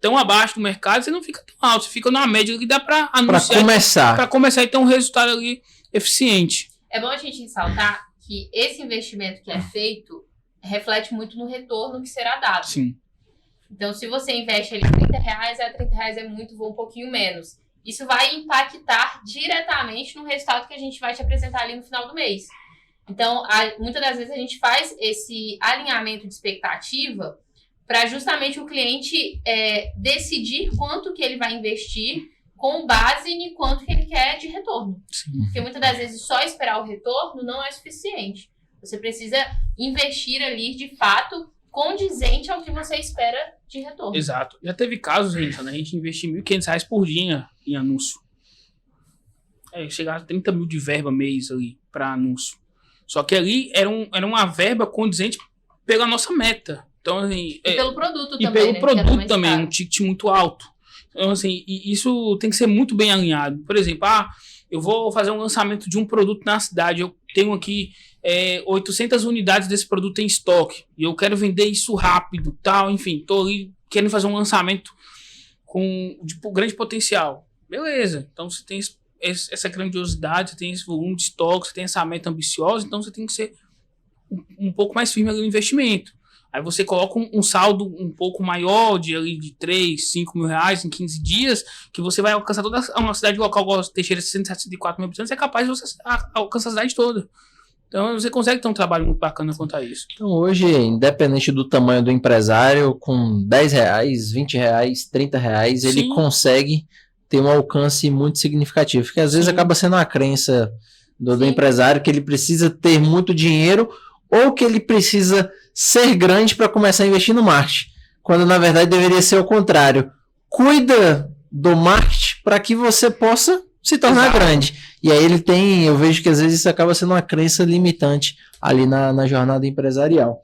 tão abaixo do mercado, você não fica tão alto. Você fica numa média que dá para anunciar. Para começar e ter um resultado ali eficiente. É bom a gente ressaltar que esse investimento que é feito reflete muito no retorno que será dado. Sim. Então, se você investe ali R$30, R$30 é muito, vou um pouquinho menos. Isso vai impactar diretamente no resultado que a gente vai te apresentar ali no final do mês. Então, muitas das vezes a gente faz esse alinhamento de expectativa para justamente o cliente decidir quanto que ele vai investir com base em quanto que ele quer de retorno. Sim. Porque muitas das vezes só esperar o retorno não é suficiente. Você precisa investir ali, de fato, condizente ao que você espera de retorno. Exato. Já teve casos, gente, né? A gente investir R$1.500 por dia em anúncio. Chegar a 30 mil de verba mês ali para anúncio. Só que ali era uma verba condizente pela nossa meta. Então, assim, e pelo produto também. E pelo produto também, um ticket muito alto. Então, assim, isso tem que ser muito bem alinhado. Por exemplo, eu vou fazer um lançamento de um produto na cidade. Eu tenho aqui 800 unidades desse produto em estoque. E eu quero vender isso rápido, tal. Enfim, estou ali querendo fazer um lançamento com grande potencial. Beleza. Então, você tem essa grandiosidade, você tem esse volume de estoque, você tem essa meta ambiciosa, então você tem que ser um pouco mais firme ali no investimento. Aí você coloca um saldo um pouco maior de 3, 5 mil reais em 15 dias, que você vai alcançar toda uma cidade local, igual Teixeira, 664 mil habitantes, é capaz de você alcançar a cidade toda. Então você consegue ter um trabalho muito bacana quanto a isso. Então hoje, independente do tamanho do empresário, com R$10, R$20, R$30, ele consegue ter um alcance muito significativo. Porque às vezes acaba sendo uma crença do empresário que ele precisa ter muito dinheiro ou que ele precisa ser grande para começar a investir no marketing. Quando na verdade deveria ser o contrário. Cuida do marketing para que você possa se tornar grande. E aí eu vejo que às vezes isso acaba sendo uma crença limitante ali na jornada empresarial.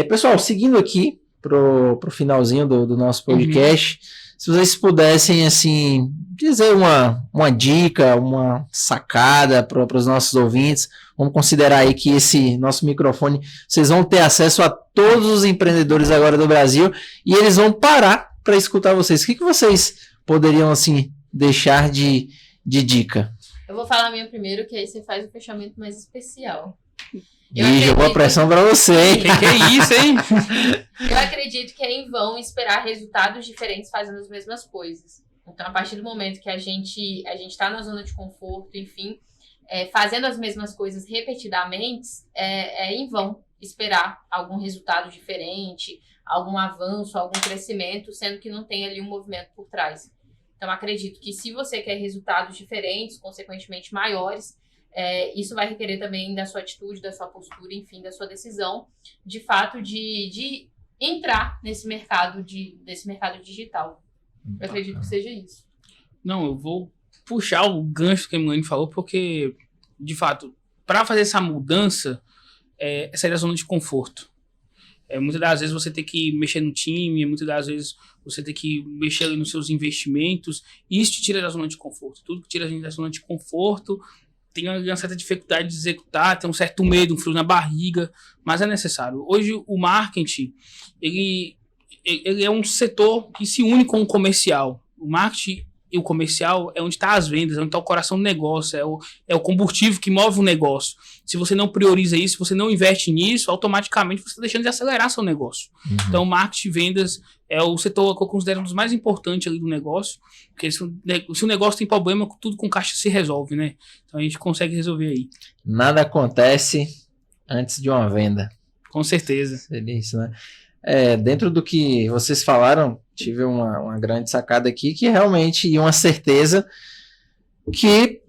Pessoal, seguindo aqui pro finalzinho do nosso podcast, se vocês pudessem, assim, dizer uma dica, uma sacada para os nossos ouvintes, vamos considerar aí que esse nosso microfone, vocês vão ter acesso a todos os empreendedores agora do Brasil e eles vão parar para escutar vocês. O que vocês poderiam, assim, deixar de dica? Eu vou falar a minha primeiro, que aí você faz o fechamento mais especial. Jogou a pressão pra você, hein? Que é isso, hein? Eu acredito que é em vão esperar resultados diferentes fazendo as mesmas coisas. Então, a partir do momento que a gente tá na zona de conforto, enfim, fazendo as mesmas coisas repetidamente, é em vão esperar algum resultado diferente, algum avanço, algum crescimento, sendo que não tem ali um movimento por trás. Então, acredito que se você quer resultados diferentes, consequentemente maiores, isso vai requerer também da sua atitude, da sua postura, enfim, da sua decisão, de fato, de entrar nesse mercado digital. Eu acredito que seja isso. Não, eu vou puxar o gancho que a Milene falou, porque, de fato, para fazer essa mudança, é sair da zona de conforto. Muitas das vezes você tem que mexer no time, muitas das vezes você tem que mexer ali nos seus investimentos, e isso te tira da zona de conforto. Tudo que tira a gente da zona de conforto tem uma certa dificuldade de executar, tem um certo medo, um frio na barriga, mas é necessário. Hoje o marketing, ele é um setor que se une com o comercial. O marketing e o comercial é onde está as vendas, é onde está o coração do negócio, é o combustível que move o negócio. Se você não prioriza isso, se você não investe nisso, automaticamente você está deixando de acelerar seu negócio. Então, marketing e vendas é o setor que eu considero um dos mais importantes ali do negócio, porque se o negócio tem problema, tudo com caixa se resolve, né? Então, a gente consegue resolver aí. Nada acontece antes de uma venda. Com certeza. Seria isso, né? Dentro do que vocês falaram, tive uma grande sacada aqui, que realmente, e uma certeza que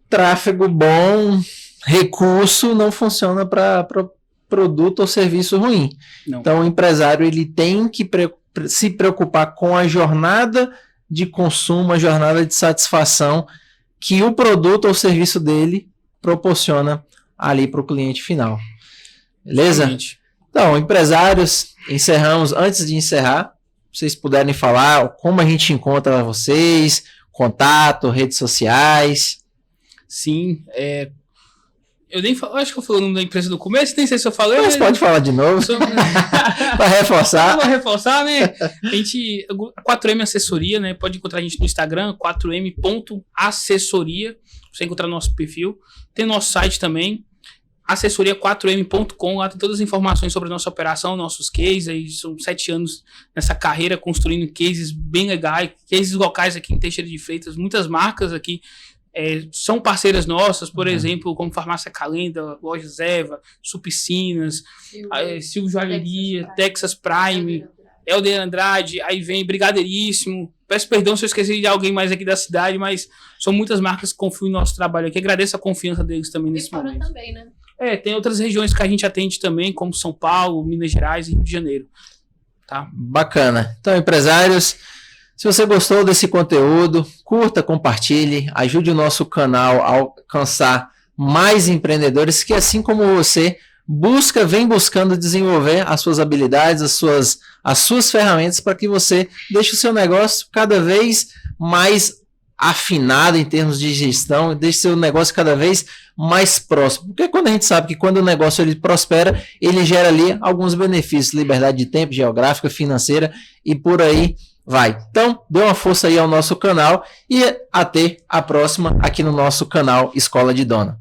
tráfego bom, recurso, não funciona para produto ou serviço ruim. Não. Então, o empresário ele tem que se preocupar com a jornada de consumo, a jornada de satisfação que o produto ou serviço dele proporciona ali para o cliente final. Beleza? Exatamente. Então, empresários, encerramos. Antes de encerrar, vocês puderem falar como a gente encontra vocês, contato, redes sociais. Sim, eu nem falo, acho que eu falei o nome da empresa no começo, nem sei se eu falei. Mas pode falar de novo, para reforçar. Para reforçar, né? A gente, 4M Assessoria, né? Pode encontrar a gente no Instagram, 4m.assessoria. Você encontrar nosso perfil. Tem nosso site também, assessoria4m.com. Lá tem todas as informações sobre a nossa operação, nossos cases. Aí são 7 anos nessa carreira construindo cases bem legais, cases locais aqui em Teixeira de Freitas. Muitas marcas aqui são parceiras nossas, por exemplo, como Farmácia Calenda, Lojas Eva, Supiscinas, Silvio Joalheria, Texas Prime, Helder Andrade, aí vem Brigadeiríssimo. Peço perdão se eu esqueci de alguém mais aqui da cidade, mas são muitas marcas que confiam no nosso trabalho aqui. Agradeço a confiança deles também nesse momento. Também, né? Tem outras regiões que a gente atende também, como São Paulo, Minas Gerais e Rio de Janeiro. Tá? Bacana. Então, empresários, se você gostou desse conteúdo, curta, compartilhe, ajude o nosso canal a alcançar mais empreendedores que, assim como você, vem buscando desenvolver as suas habilidades, as suas ferramentas para que você deixe o seu negócio cada vez mais afinado em termos de gestão, deixe seu negócio cada vez mais próximo. Porque quando a gente sabe que quando o negócio ele prospera, ele gera ali alguns benefícios, liberdade de tempo, geográfica, financeira e por aí vai. Então, dê uma força aí ao nosso canal e até a próxima aqui no nosso canal Escola de Dono.